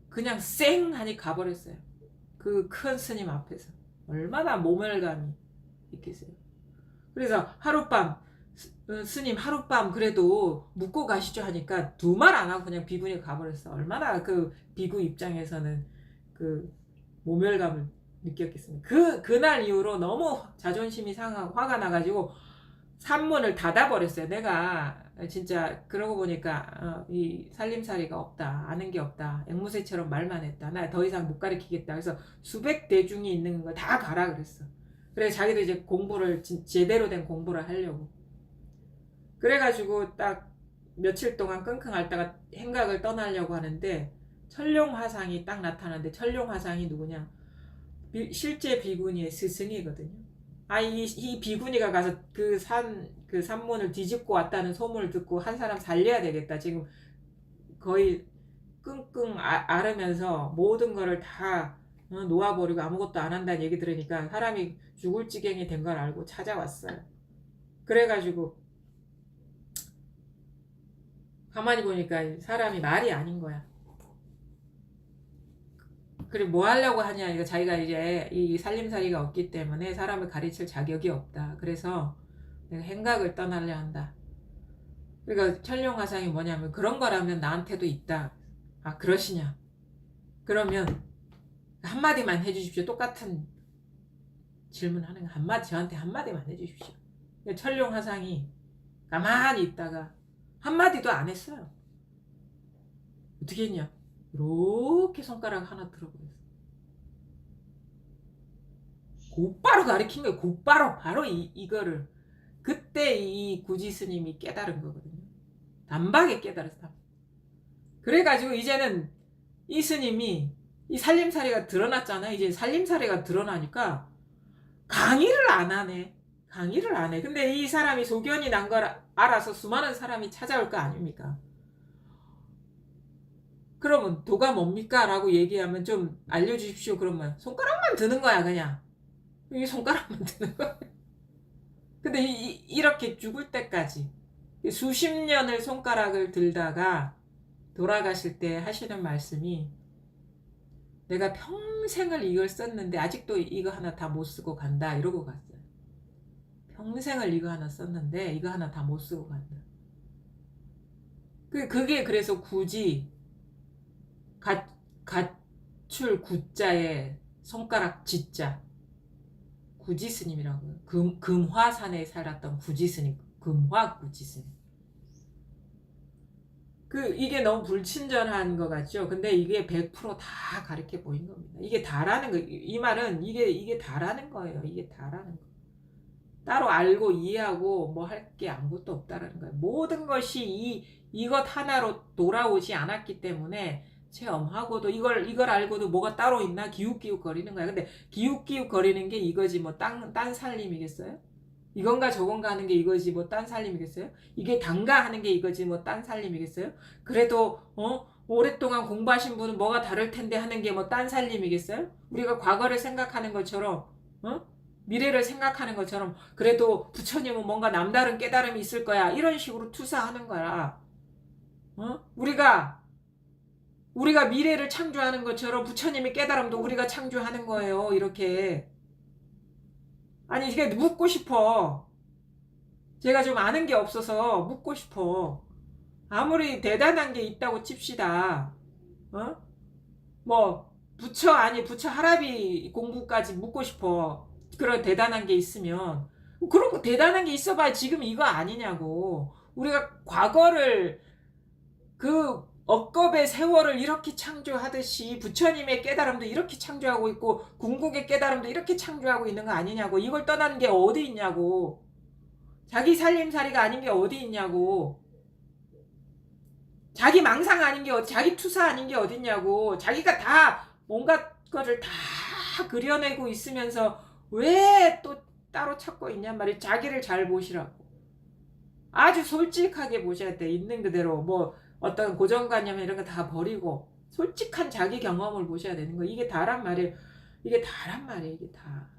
그냥 쌩 하니 가버렸어요. 그 큰 스님 앞에서. 얼마나 모멸감이 있겠어요. 그래서 하룻밤 스님 하룻밤 그래도 묵고 가시죠 하니까 두 말 안 하고 그냥 비군이 가버렸어. 얼마나 그 비구 입장에서는 그 모멸감을 느꼈겠습니까. 그날 이후로 너무 자존심이 상하고 화가 나가지고 산문을 닫아버렸어요. 내가 진짜 그러고 보니까 이 살림살이가 없다. 아는 게 없다. 앵무새처럼 말만 했다. 나 더 이상 못 가르치겠다. 그래서 수백 대중이 있는 거 다 가라 그랬어. 그래 자기도 이제 공부를 제대로 된 공부를 하려고. 그래가지고 딱 며칠 동안 끙끙 앓다가 행각을 떠나려고 하는데 천룡화상이 딱 나타나는데 천룡화상이 누구냐? 실제 비구니의 스승이거든요. 이 비구니가 가서 그 산문을 뒤집고 왔다는 소문을 듣고 한 사람 살려야 되겠다. 지금 거의 끙끙 앓으면서 모든 거를 다 놓아버리고 아무것도 안 한다는 얘기 들으니까 사람이 죽을 지경이 된 걸 알고 찾아왔어요. 그래가지고 가만히 보니까 사람이 말이 아닌 거야. 그리고 뭐 하려고 하냐, 이거 자기가 이제 이 살림살이가 없기 때문에 사람을 가르칠 자격이 없다. 그래서 내가 행각을 떠나려 한다. 그러니까 천룡화상이 뭐냐면 그런 거라면 나한테도 있다. 아 그러시냐? 그러면 한마디만 해주십시오. 똑같은 질문하는 거 한마디 저한테 한마디만 해주십시오. 천룡화상이 가만히 있다가 한마디도 안 했어요. 어떻게 했냐? 이렇게 손가락 하나 들어버렸어. 곧바로 가르친 거예요. 곧바로 바로 이거를. 그때 이 구지 스님이 깨달은 거거든요. 단박에 깨달았어. 그래가지고 이제는 이 스님이 이 살림살이가 드러났잖아요. 이제 살림살이가 드러나니까 강의를 안 하네. 강의를 안 해. 근데 이 사람이 소견이 난 걸 알아서 수많은 사람이 찾아올 거 아닙니까? 그러면 도가 뭡니까? 라고 얘기하면 좀 알려주십시오. 그러면 손가락만 드는 거야 그냥. 이 손가락만 드는 거야. 근데 이렇게 죽을 때까지 수십 년을 손가락을 들다가 돌아가실 때 하시는 말씀이 내가 평생을 이걸 썼는데 아직도 이거 하나 다 못 쓰고 간다 이러고 갔어요. 평생을 이거 하나 썼는데 이거 하나 다 못 쓰고 간다. 그게 그래서 굳이 가출 구자에 손가락 지자 구지스님이라고요. 금화산에 살았던 구지스님, 금화 구지스님. 이게 너무 불친절한 것 같죠? 근데 이게 100%다 가르쳐 보인 겁니다. 이게 다라는 거, 이 말은 이게 다라는 거예요. 이게 다라는 거. 따로 알고 이해하고 뭐 할 게 아무것도 없다라는 거예요. 모든 것이 이것 하나로 돌아오지 않았기 때문에 체험하고도 이걸 알고도 뭐가 따로 있나 기웃기웃 거리는 거야. 근데 기웃기웃 거리는 게 이거지 뭐 딴 살림이겠어요? 이건가 저건가 하는 게 이거지 뭐 딴 살림이겠어요? 이게 단가 하는 게 이거지 뭐 딴 살림이겠어요? 그래도 오랫동안 공부하신 분은 뭐가 다를 텐데 하는 게 뭐 딴 살림이겠어요? 우리가 과거를 생각하는 것처럼 미래를 생각하는 것처럼 그래도 부처님은 뭔가 남다른 깨달음이 있을 거야 이런 식으로 투사하는 거야. 우리가 미래를 창조하는 것처럼 부처님의 깨달음도 우리가 창조하는 거예요. 이렇게. 아니 이게 묻고 싶어. 제가 좀 아는 게 없어서 묻고 싶어. 아무리 대단한 게 있다고 칩시다. 뭐 부처 할아비 공부까지 묻고 싶어. 그런 대단한 게 있으면 그런 거 대단한 게 있어봐야 지금 이거 아니냐고. 우리가 과거를 억겁의 세월을 이렇게 창조하듯이 부처님의 깨달음도 이렇게 창조하고 있고 궁극의 깨달음도 이렇게 창조하고 있는 거 아니냐고. 이걸 떠나는 게 어디 있냐고. 자기 살림살이가 아닌 게 어디 있냐고. 자기 망상 아닌 게 자기 투사 아닌 게 어디 있냐고. 자기가 다 뭔가 거를 다 그려내고 있으면서 왜 또 따로 찾고 있냔 말이야. 자기를 잘 보시라고. 아주 솔직하게 보셔야 돼. 있는 그대로 뭐 어떤 고정관념 이런 거 다 버리고 솔직한 자기 경험을 보셔야 되는 거. 이게 다란 말이에요. 이게 다.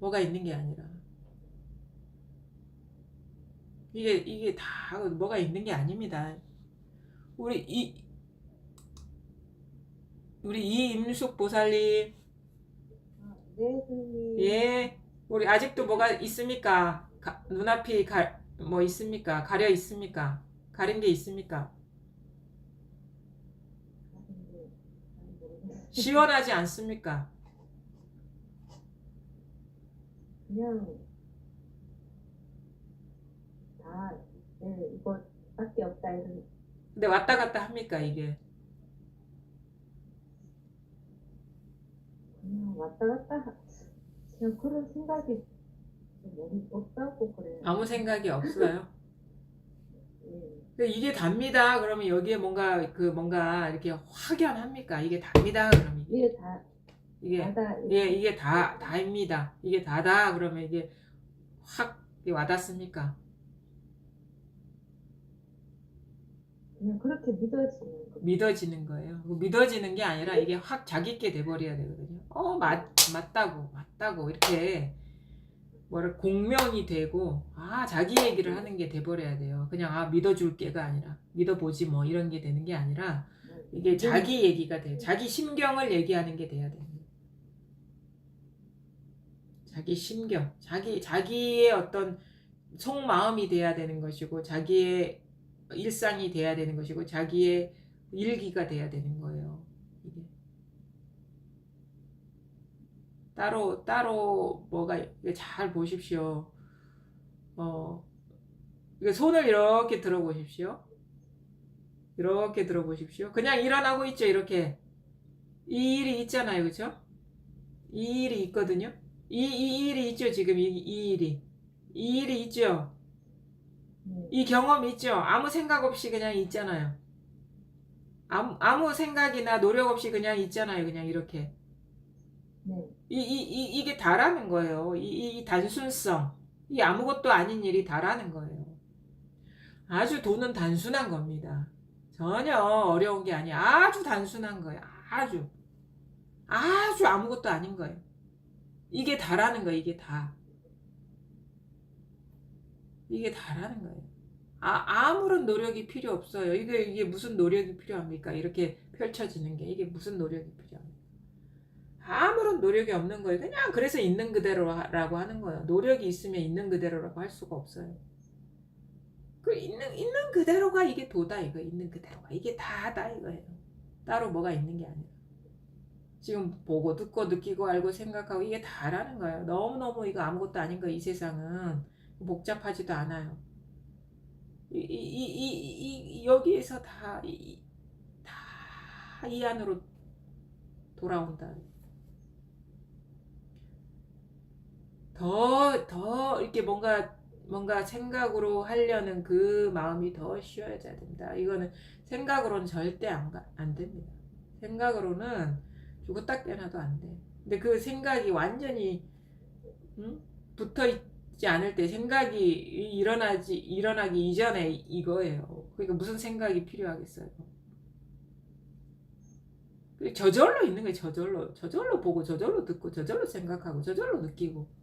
뭐가 있는 게 아니라. 이게 다 뭐가 있는 게 아닙니다. 우리 이임숙 보살님, 네, 선생님. 예, 우리 아직도 뭐가 있습니까? 눈앞이 뭐 있습니까? 가려 있습니까? 가린 게 있습니까? 시원하지 않습니까? 그냥 다 네, 이거밖에 없다 이런. 근데 왔다 갔다 합니까, 이게? 그냥 왔다 갔다 그냥 그런 생각이 너무 없다고 그래요. 아무 생각이 없어요. 예. 근데 이게 답니다. 그러면 여기에 뭔가 이렇게 확연합니까? 이게 답니다. 그러면 이게 다 이게 다다 예, 이게 다입니다. 이게 다다. 그러면 이게 확 와닿습니까? 그냥 그렇게 믿어지는 거. 믿어지는 거예요. 믿어지는 게 아니라 이게 확 자기께 돼버려야 되거든요. 맞다고 이렇게 뭐를 공명이 되고 자기 얘기를 하는 게 돼버려야 돼요. 그냥 믿어줄게가 아니라 믿어보지 뭐 이런 게 되는 게 아니라 이게 자기 얘기가 돼요. 자기 심경을 얘기하는 게 돼야 돼요. 자기 심경, 자기의 어떤 속마음이 돼야 되는 것이고, 자기의 일상이 돼야 되는 것이고, 자기의 일기가 돼야 되는 거예요. 이게 따로 뭐가 잘 보십시오. 이게 손을 이렇게 들어보십시오. 이렇게 들어보십시오. 그냥 일어나고 있죠. 이렇게 이 일이 있잖아요, 그렇죠? 이 일이 있거든요. 이 일이 있죠. 지금 이 일이 있죠. 이 경험이 있죠. 아무 생각 없이 그냥 있잖아요. 아무 생각이나 노력 없이 그냥 있잖아요. 그냥 이렇게. 네. 이게 다라는 거예요. 이 단순성. 이 아무것도 아닌 일이 다라는 거예요. 아주 도는 단순한 겁니다. 전혀 어려운 게 아니에요. 아주 단순한 거예요. 아주 아무것도 아닌 거예요. 이게 다라는 거예요. 이게 다. 이게 다라는 거예요. 아무런 노력이 필요 없어요. 이게 무슨 노력이 필요합니까? 이렇게 펼쳐지는 게 이게 무슨 노력이 필요합니까? 아무런 노력이 없는 거예요. 그냥 그래서 있는 그대로라고 하는 거예요. 노력이 있으면 있는 그대로라고 할 수가 없어요. 그 있는 그대로가 이게 도다 이거. 있는 그대로가 이게 다다 이거예요. 따로 뭐가 있는 게 아니라. 지금 보고 듣고 느끼고 알고 생각하고 이게 다라는 거예요. 너무너무 이거 아무것도 아닌 거예요. 이 세상은 복잡하지도 않아요. 여기에서 다 이 안으로 돌아온다. 더 이렇게 뭔가 생각으로 하려는 그 마음이 더 쉬워져야 됩니다. 이거는 생각으로는 절대 안 됩니다. 생각으로는 죽었다 깨어나도 안 돼. 근데 그 생각이 완전히 붙어 있지 않을 때 생각이 일어나기 이전에 이거예요. 그러니까 무슨 생각이 필요하겠어요. 저절로 있는 거예요. 저절로 보고 저절로 듣고 저절로 생각하고 저절로 느끼고.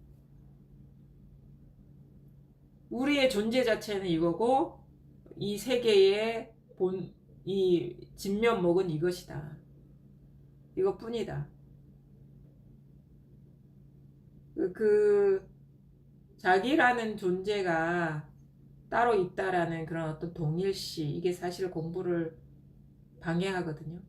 우리의 존재 자체는 이거고 이 세계의 이 진면목은 이것이다. 이것뿐이다. 자기라는 존재가 따로 있다라는 그런 어떤 동일시, 이게 사실 공부를 방해하거든요.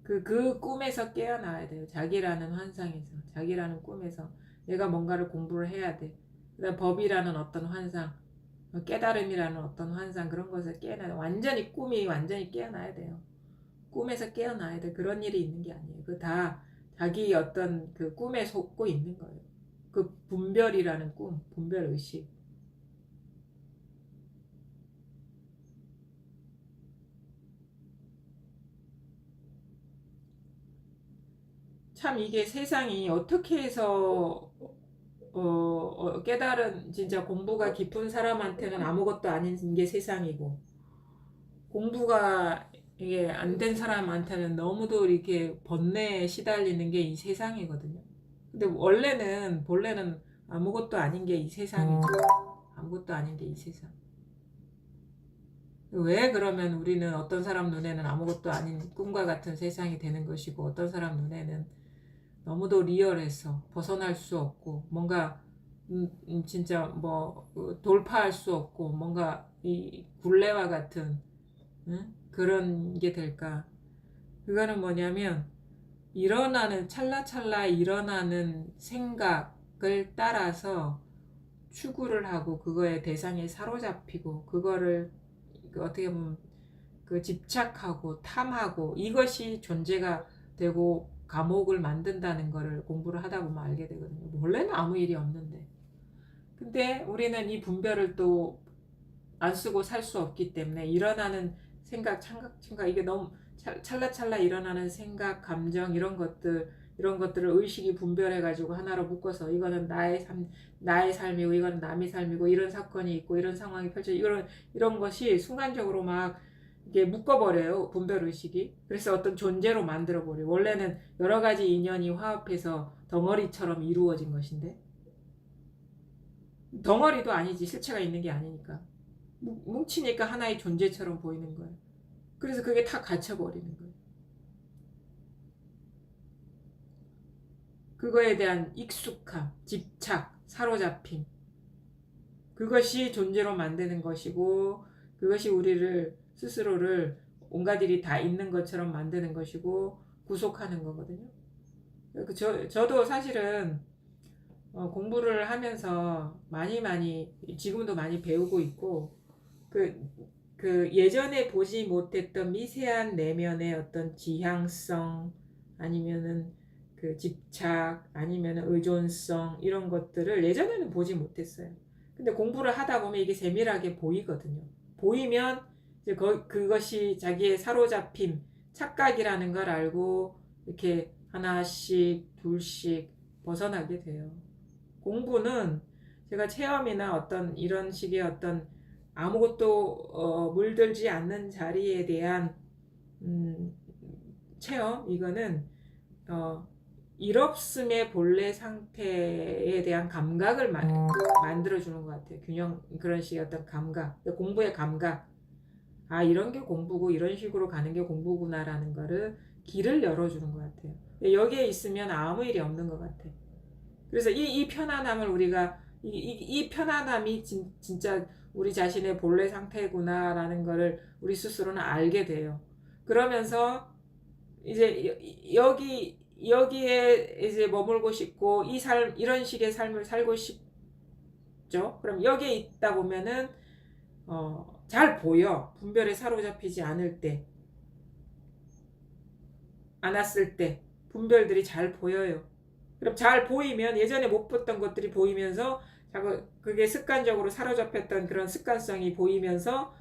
그 꿈에서 깨어나야 돼요. 자기라는 환상에서, 자기라는 꿈에서 내가 뭔가를 공부를 해야 돼. 그다음 법이라는 어떤 환상, 깨달음이라는 어떤 환상, 그런 것을 깨어나야 돼. 꿈이 완전히 깨어나야 돼요. 꿈에서 깨어나야 돼. 그런 일이 있는 게 아니에요. 그 다 자기 어떤 그 꿈에 속고 있는 거예요. 그 분별이라는 꿈, 분별 의식. 참 이게 세상이 어떻게 해서 깨달은 진짜 공부가 깊은 사람한테는 아무것도 아닌 게 세상이고, 공부가 이게 안 된 사람한테는 너무도 이렇게 번뇌에 시달리는 게 이 세상이거든요. 근데 본래는 아무것도 아닌 게 이 세상이죠. 아무것도 아닌 게 이 세상. 왜 그러면 우리는 어떤 사람 눈에는 아무것도 아닌 꿈과 같은 세상이 되는 것이고 어떤 사람 눈에는 너무도 리얼해서 벗어날 수 없고 뭔가 진짜 뭐 돌파할 수 없고 뭔가 이 굴레와 같은 그런 게 될까? 그거는 뭐냐면 찰나찰나 일어나는 생각을 따라서 추구를 하고 그거에 대상에 사로잡히고 그거를 어떻게 보면 그 집착하고 탐하고 이것이 존재가 되고 감옥을 만든다는 거를 공부를 하다 보면 알게 되거든요. 원래는 아무 일이 없는데. 근데 우리는 이 분별을 또 안 쓰고 살 수 없기 때문에 일어나는 생각, 창각, 이게 너무 찰나찰나 일어나는 생각, 감정 이런 것들을 의식이 분별해가지고 하나로 묶어서 이거는 나의 삶이고 이거는 남의 삶이고 이런 사건이 있고 이런 상황이 이런 것이 순간적으로 막 이게 묶어버려요. 분별 의식이. 그래서 어떤 존재로 만들어버려요. 원래는 여러 가지 인연이 화합해서 덩어리처럼 이루어진 것인데 덩어리도 아니지 실체가 있는 게 아니니까 뭉치니까 하나의 존재처럼 보이는 거예요. 그래서 그게 다 갇혀버리는 거예요. 그거에 대한 익숙함, 집착, 사로잡힘 그것이 존재로 만드는 것이고 그것이 우리를 스스로를 온갖 일이 다 있는 것처럼 만드는 것이고 구속하는 거거든요. 저도 사실은 공부를 하면서 많이 지금도 많이 배우고 있고 그 예전에 보지 못했던 미세한 내면의 어떤 지향성 아니면은 그 집착 아니면은 의존성 이런 것들을 예전에는 보지 못했어요. 근데 공부를 하다 보면 이게 세밀하게 보이거든요. 보이면 이제 그것이 자기의 사로잡힘, 착각이라는 걸 알고 이렇게 하나씩 둘씩 벗어나게 돼요. 공부는 제가 체험이나 어떤 이런 식의 어떤 아무것도 물들지 않는 자리에 대한 체험 이거는 일 없음의 본래 상태에 대한 감각을 만들어주는 것 같아요. 균형 그런 식의 어떤 감각 공부의 감각 이런 게 공부고 이런 식으로 가는 게 공부구나라는 거를 길을 열어주는 것 같아요. 여기에 있으면 아무 일이 없는 것 같아. 그래서 이 편안함을 우리가 이 편안함이 진짜 우리 자신의 본래 상태구나라는 거를 우리 스스로는 알게 돼요. 그러면서 이제 여기에 이제 머물고 싶고 이런 식의 삶을 살고 싶죠. 그럼 여기에 있다 보면은 잘 보여. 분별에 사로잡히지 않았을 때 분별들이 잘 보여요. 그럼 잘 보이면 예전에 못 봤던 것들이 보이면서 그게 습관적으로 사로잡혔던 그런 습관성이 보이면서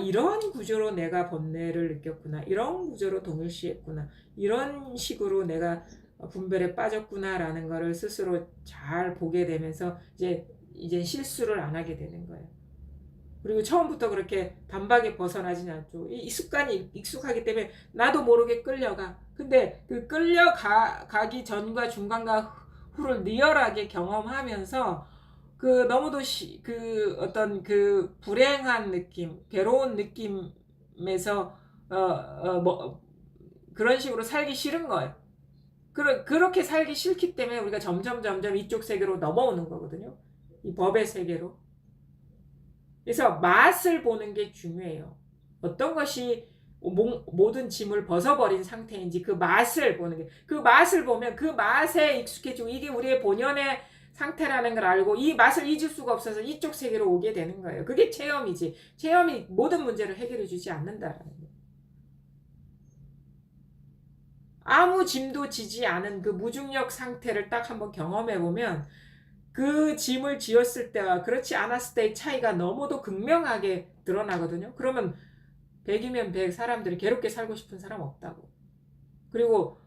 이런 구조로 내가 번뇌를 느꼈구나. 이런 구조로 동일시했구나. 이런 식으로 내가 분별에 빠졌구나라는 거를 스스로 잘 보게 되면서 이제 실수를 안 하게 되는 거예요. 그리고 처음부터 그렇게 단박에 벗어나지는 않죠. 이 습관이 익숙하기 때문에 나도 모르게 끌려가. 근데 그 끌려가기 전과 중간과 후를 리얼하게 경험하면서 그 너무도 어떤 그 불행한 느낌, 괴로운 느낌에서 그런 식으로 살기 싫은 거예요. 그렇게 살기 싫기 때문에 우리가 점점 이쪽 세계로 넘어오는 거거든요. 이 법의 세계로. 그래서 맛을 보는 게 중요해요. 어떤 것이 모든 짐을 벗어버린 상태인지 그 맛을 보는 게, 그 맛을 보면 그 맛에 익숙해지고 이게 우리의 본연의 상태라는 걸 알고 이 맛을 잊을 수가 없어서 이쪽 세계로 오게 되는 거예요. 그게 체험이지. 체험이 모든 문제를 해결해 주지 않는다라는 거예요. 아무 짐도 지지 않은 그 무중력 상태를 딱 한번 경험해 보면 그 짐을 지었을 때와 그렇지 않았을 때의 차이가 너무도 극명하게 드러나거든요. 그러면 100이면 100 사람들이 괴롭게 살고 싶은 사람 없다고. 그리고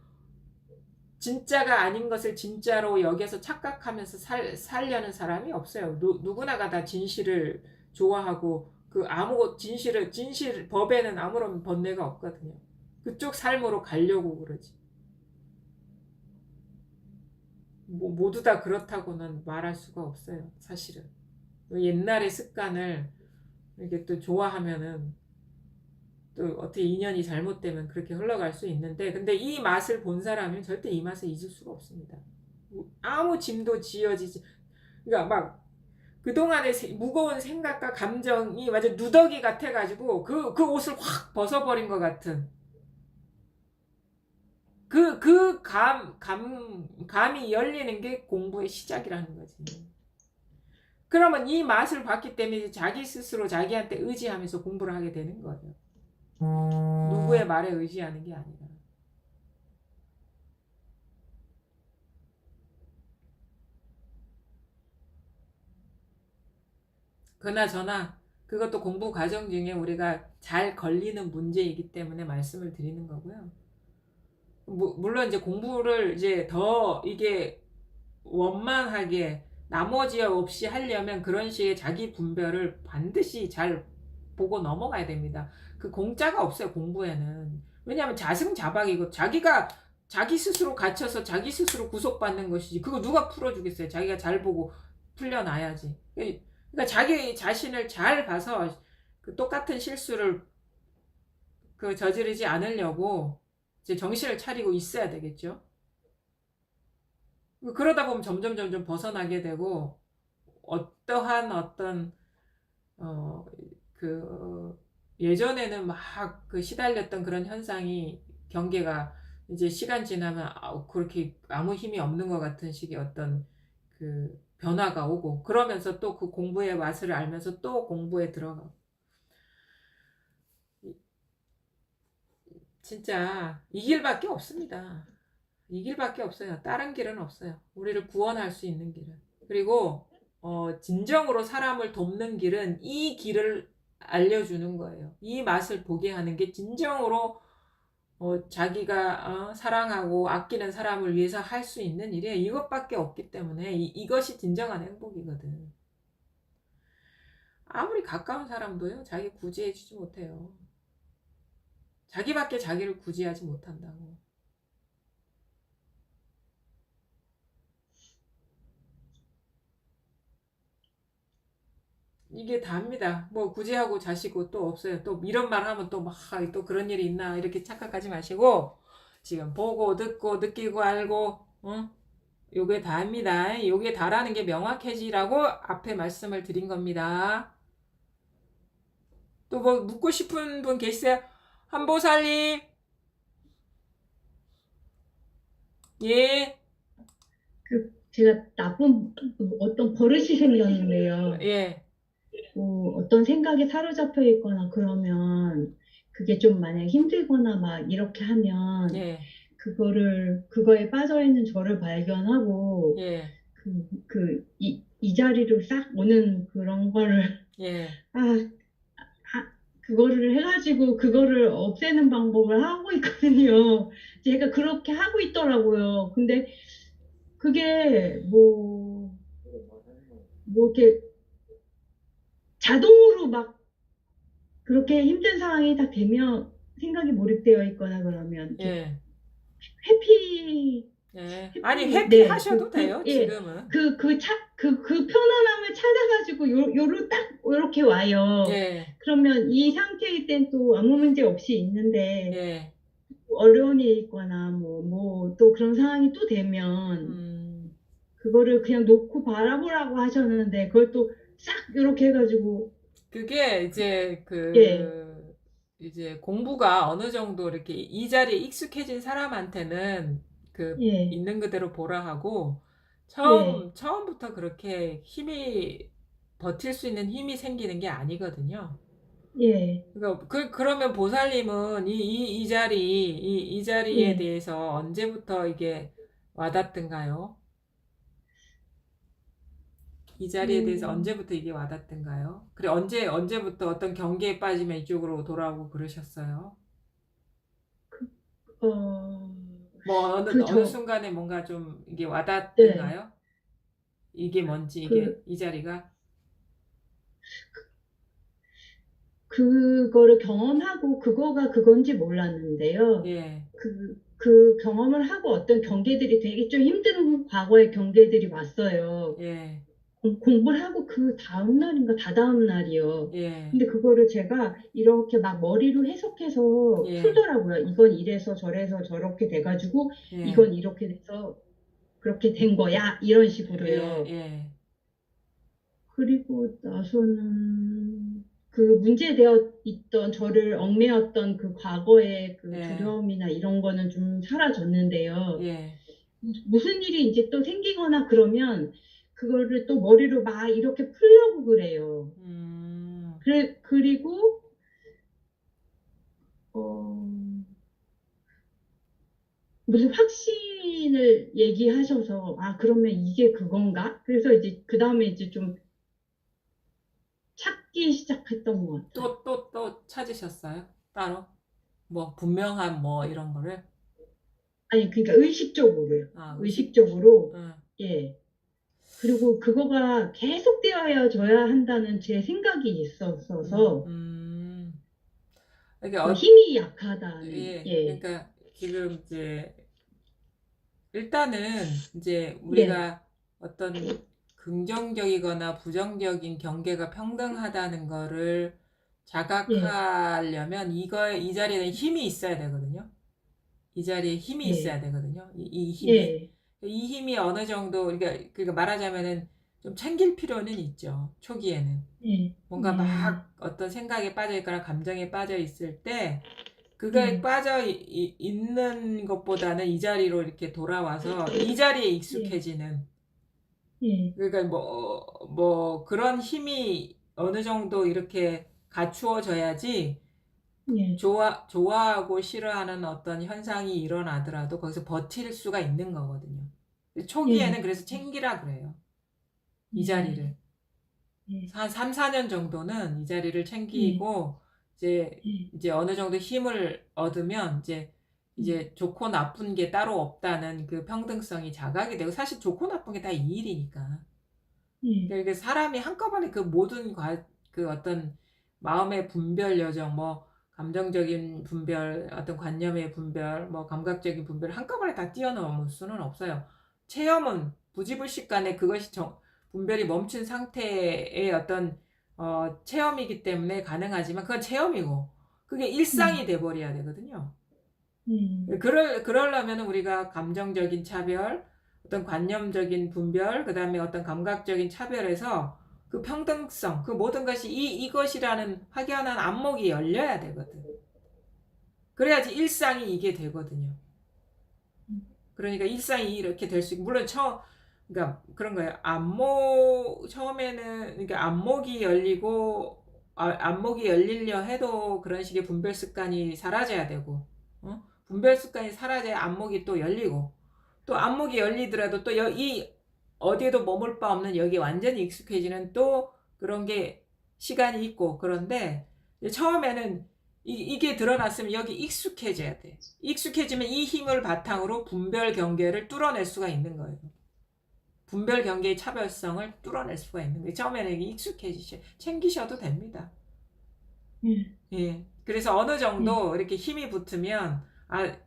진짜가 아닌 것을 진짜로 여기서 착각하면서 살려는 사람이 없어요. 누구나가 다 진실을 좋아하고 진실 법에는 아무런 번뇌가 없거든요. 그쪽 삶으로 가려고 그러지. 모두 다 그렇다고는 말할 수가 없어요, 사실은. 옛날의 습관을 이렇게 또 좋아하면은 또 어떻게 인연이 잘못되면 그렇게 흘러갈 수 있는데, 근데 이 맛을 본 사람은 절대 이 맛을 잊을 수가 없습니다. 아무 짐도 지어지지, 그러니까 막 그동안의 무거운 생각과 감정이 완전 누더기 같아가지고 그 옷을 확 벗어버린 것 같은 감이 열리는 게 공부의 시작이라는 거지. 그러면 이 맛을 봤기 때문에 자기 스스로 자기한테 의지하면서 공부를 하게 되는 거예요. 누구의 말에 의지하는 게 아니라. 그나저나 그것도 공부 과정 중에 우리가 잘 걸리는 문제이기 때문에 말씀을 드리는 거고요. 물론 이제 공부를 이제 더 이게 원만하게 나머지 없이 하려면 그런 식의 자기 분별을 반드시 잘 보고 넘어가야 됩니다. 그 공짜가 없어요, 공부에는. 왜냐하면 자승자박이고, 자기 스스로 갇혀서 자기 스스로 구속받는 것이지, 그거 누가 풀어주겠어요. 자기가 잘 보고 풀려나야지. 그러니까 자기 자신을 잘 봐서 그 똑같은 실수를 저지르지 않으려고 이제 정신을 차리고 있어야 되겠죠. 그러다 보면 점점 벗어나게 되고, 어떠한 어떤 예전에는 막 그 시달렸던 그런 현상이, 경계가 이제 시간 지나면 그렇게 아무 힘이 없는 것 같은 식의 어떤 그 변화가 오고, 그러면서 또 그 공부의 맛을 알면서 또 공부에 들어가고. 진짜 이 길밖에 없습니다. 이 길밖에 없어요. 다른 길은 없어요. 우리를 구원할 수 있는 길은. 그리고 진정으로 사람을 돕는 길은 이 길을 알려주는 거예요. 이 맛을 보게 하는 게 진정으로 자기가 사랑하고 아끼는 사람을 위해서 할 수 있는 일이 이것밖에 없기 때문에 이것이 진정한 행복이거든. 아무리 가까운 사람도요, 자기 구제해주지 못해요. 자기밖에 자기를 구제하지 못한다고. 이게 답니다. 뭐 구제하고 자시고 또 없어요. 또 이런 말 하면 또 막 또 그런 일이 있나 이렇게 착각하지 마시고, 지금 보고 듣고 느끼고 알고 요게 다입니다. 요게 다라는 게 명확해지라고 앞에 말씀을 드린 겁니다. 또 뭐 묻고 싶은 분 계세요? 한보살님. 예. 제가 나쁜 어떤 버릇이 생겼는데요. 예. 뭐 어떤 생각에 사로잡혀 있거나 그러면 그게 좀 만약 힘들거나 막 이렇게 하면 예. 그거에 빠져 있는 저를 발견하고 예. 이 자리로 싹 오는 그런 거를 예. 그거를 해가지고 그거를 없애는 방법을 하고 있거든요. 제가 그렇게 하고 있더라고요. 근데 그게 뭐 이렇게 자동으로 막 그렇게 힘든 상황이 딱 되면 생각이 몰입되어 있거나 그러면 예. 회피 예. 아니 네, 회피하셔도 돼요, 예, 지금은. 그 편안함을 찾아가지고 요로 딱 이렇게 와요. 예. 그러면 이 상태일 땐 또 아무 문제 없이 있는데 예. 어려운 일이 있거나 뭐 또 그런 상황이 또 되면 그거를 그냥 놓고 바라보라고 하셨는데 그걸 또 싹 이렇게 해가지고 그게 이제 예, 이제 공부가 어느 정도 이렇게 이 자리에 익숙해진 사람한테는 예, 있는 그대로 보라 하고, 예, 처음부터 그렇게 버틸 수 있는 힘이 생기는 게 아니거든요. 예, 그러니까 그러면 보살님은 이 자리에 예. 대해서 언제부터 이게 와닿던가요? 이 자리에 대해서 음, 언제부터 이게 와닿던가요? 그래, 언제부터 어떤 경계에 빠지면 이쪽으로 돌아오고 그러셨어요? 어, 뭐, 그 어느 저, 순간에 뭔가 좀 이게 네, 와닿던가요? 이게 뭔지, 그, 이 자리가? 그거를 경험하고 그거가 그건지 몰랐는데요. 예, 그 경험을 하고 어떤 경계들이 되게 좀 힘든 과거의 경계들이 왔어요. 예, 공부를 하고 그 다음 날인가 다다음 날이요. 예, 근데 그거를 제가 이렇게 막 머리로 해석해서 예, 풀더라고요. 이건 이래서 저래서 저렇게 돼가지고 예, 이건 이렇게 돼서 그렇게 된 거야. 이런 예, 식으로요. 예, 그리고 나서는 그 문제되어 있던 저를 얽매였던 그 과거의 그 예, 두려움이나 이런 거는 좀 사라졌는데요. 예, 무슨 일이 이제 또 생기거나 그러면 그거를 또 머리로 막 이렇게 풀려고 그래요. 음, 그리고 어, 무슨 확신을 얘기하셔서 아 그러면 이게 그건가? 그래서 이제 그 다음에 이제 좀 찾기 시작했던 것 같아요. 또 찾으셨어요? 따로? 뭐, 분명한 뭐, 이런 거를? 아니 그러니까 의식적으로요. 아, 의식적으로 응, 예. 그리고 그거가 계속되어져야 한다는 제 생각이 있었어서 음. 이게, 그 힘이 약하다는 예, 예. 그러니까, 지금 이제, 일단은, 이제, 네. 우리가 어떤 긍정적이거나 부정적인 경계가 평등하다는 거를 예. 자각하려면, 이 자리에는 힘이 있어야 되거든요. 이 자리에 힘이 있어야 예. 되거든요. 이 힘이. 예. 이 힘이 어느 정도, 그러니까 말하자면은 좀 챙길 필요는 있죠. 초기에는. 예. 뭔가 예. 막 어떤 생각에 빠져 있거나 감정에 빠져 있을 때, 그거에 예. 빠져 있는 것보다는 이 자리로 이렇게 돌아와서 이 자리에 예. 익숙해지는. 예. 그러니까 뭐, 그런 힘이 어느 정도 이렇게 갖추어져야지 예. 좋아하고 싫어하는 어떤 현상이 일어나더라도 거기서 버틸 수가 있는 거거든요. 초기에는 예. 그래서 챙기라 그래요. 이 예. 자리를. 예. 한 3, 4년 정도는 이 자리를 예. 챙기고, 이제, 예. 이제 어느 정도 힘을 얻으면, 이제 좋고 나쁜 게 따로 없다는 그 평등성이 자각이 되고, 사실 좋고 나쁜 게 다 이 일이니까. 예. 그러니까 사람이 한꺼번에 그 모든 그 어떤 마음의 분별 여정, 뭐, 감정적인 분별, 어떤 관념의 분별, 뭐, 감각적인 분별, 한꺼번에 다 뛰어넘을 수는 없어요. 체험은 부지불식간에 그것이 분별이 멈춘 상태의 어떤, 체험이기 때문에 가능하지만, 그건 체험이고, 그게 일상이 돼버려야 되거든요. 예. 그러려면 우리가 감정적인 차별, 어떤 관념적인 분별, 그 다음에 어떤 감각적인 차별에서 그 평등성, 그 모든 것이 이것이라는 확연한 안목이 열려야 되거든. 그래야지 일상이 이게 되거든요. 그러니까 일상이 이렇게 될 수 있고, 물론 그러니까 그런 거예요. 처음에는, 그러니까 안목이 열리고, 안목이 열리려 해도 그런 식의 분별 습관이 사라져야 되고, 분별 습관이 사라져야 안목이 또 열리고, 또 안목이 열리더라도 또 어디에도 머물 바 없는 여기 완전히 익숙해지는 또 그런 게 시간이 있고, 그런데 처음에는 이게 드러났으면 여기 익숙해져야 돼. 익숙해지면 이 힘을 바탕으로 분별 경계를 뚫어낼 수가 있는 거예요. 분별 경계의 차별성을 뚫어낼 수가 있는 거예요. 처음에는 이게 챙기셔도 됩니다. 예. 그래서 어느 예. 정도 이렇게 힘이 붙으면,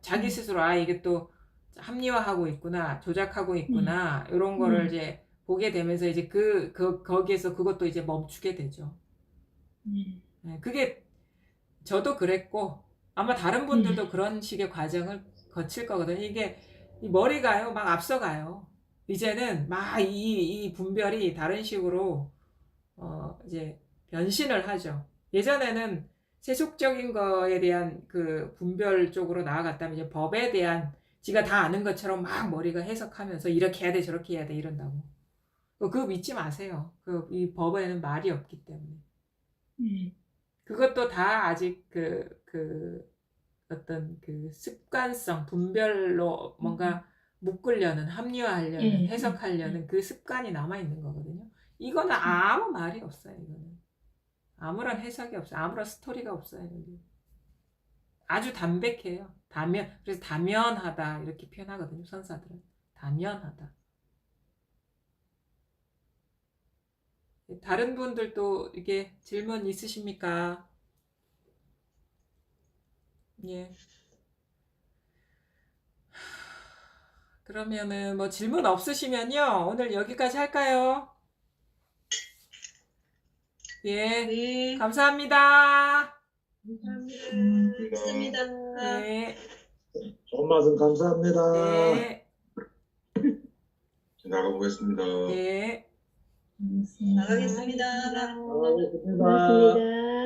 자기 예. 스스로, 이게 또 합리화하고 있구나, 조작하고 예. 있구나, 이런 거를 예. 이제 보게 되면서 이제 거기에서 그것도 이제 멈추게 되죠. 예. 예, 그게 저도 그랬고, 아마 다른 예. 분들도 그런 식의 과정을 거칠 거거든요. 이게, 이 머리가요, 막 앞서가요. 이제는 막 이 분별이 다른 식으로, 이제 변신을 하죠. 예전에는 세속적인 거에 대한 그 분별 쪽으로 나아갔다면 이제 법에 대한 지가 다 아는 것처럼 막 머리가 해석하면서 이렇게 해야 돼, 저렇게 해야 돼, 이런다고. 그거 믿지 마세요. 이 법에는 말이 없기 때문에. 예. 그것도 다 아직 어떤 그 습관성, 분별로 뭔가 묶으려는, 합리화하려는, 예. 해석하려는 그 습관이 남아있는 거거든요. 이거는 아무 말이 없어요, 이거는. 아무런 해석이 없어요. 아무런 스토리가 없어요, 여기. 아주 담백해요. 그래서 다면하다, 이렇게 표현하거든요, 선사들은. 다면하다. 다른 분들도 이게 질문 있으십니까? 예. 그러면은 뭐 질문 없으시면요. 오늘 여기까지 할까요? 예. 네. 감사합니다. 감사합니다. 네. 좋은 말씀 감사합니다. 네. 나가보겠습니다. 네. 나가겠습니다. 아, 고맙습니다. 고맙습니다.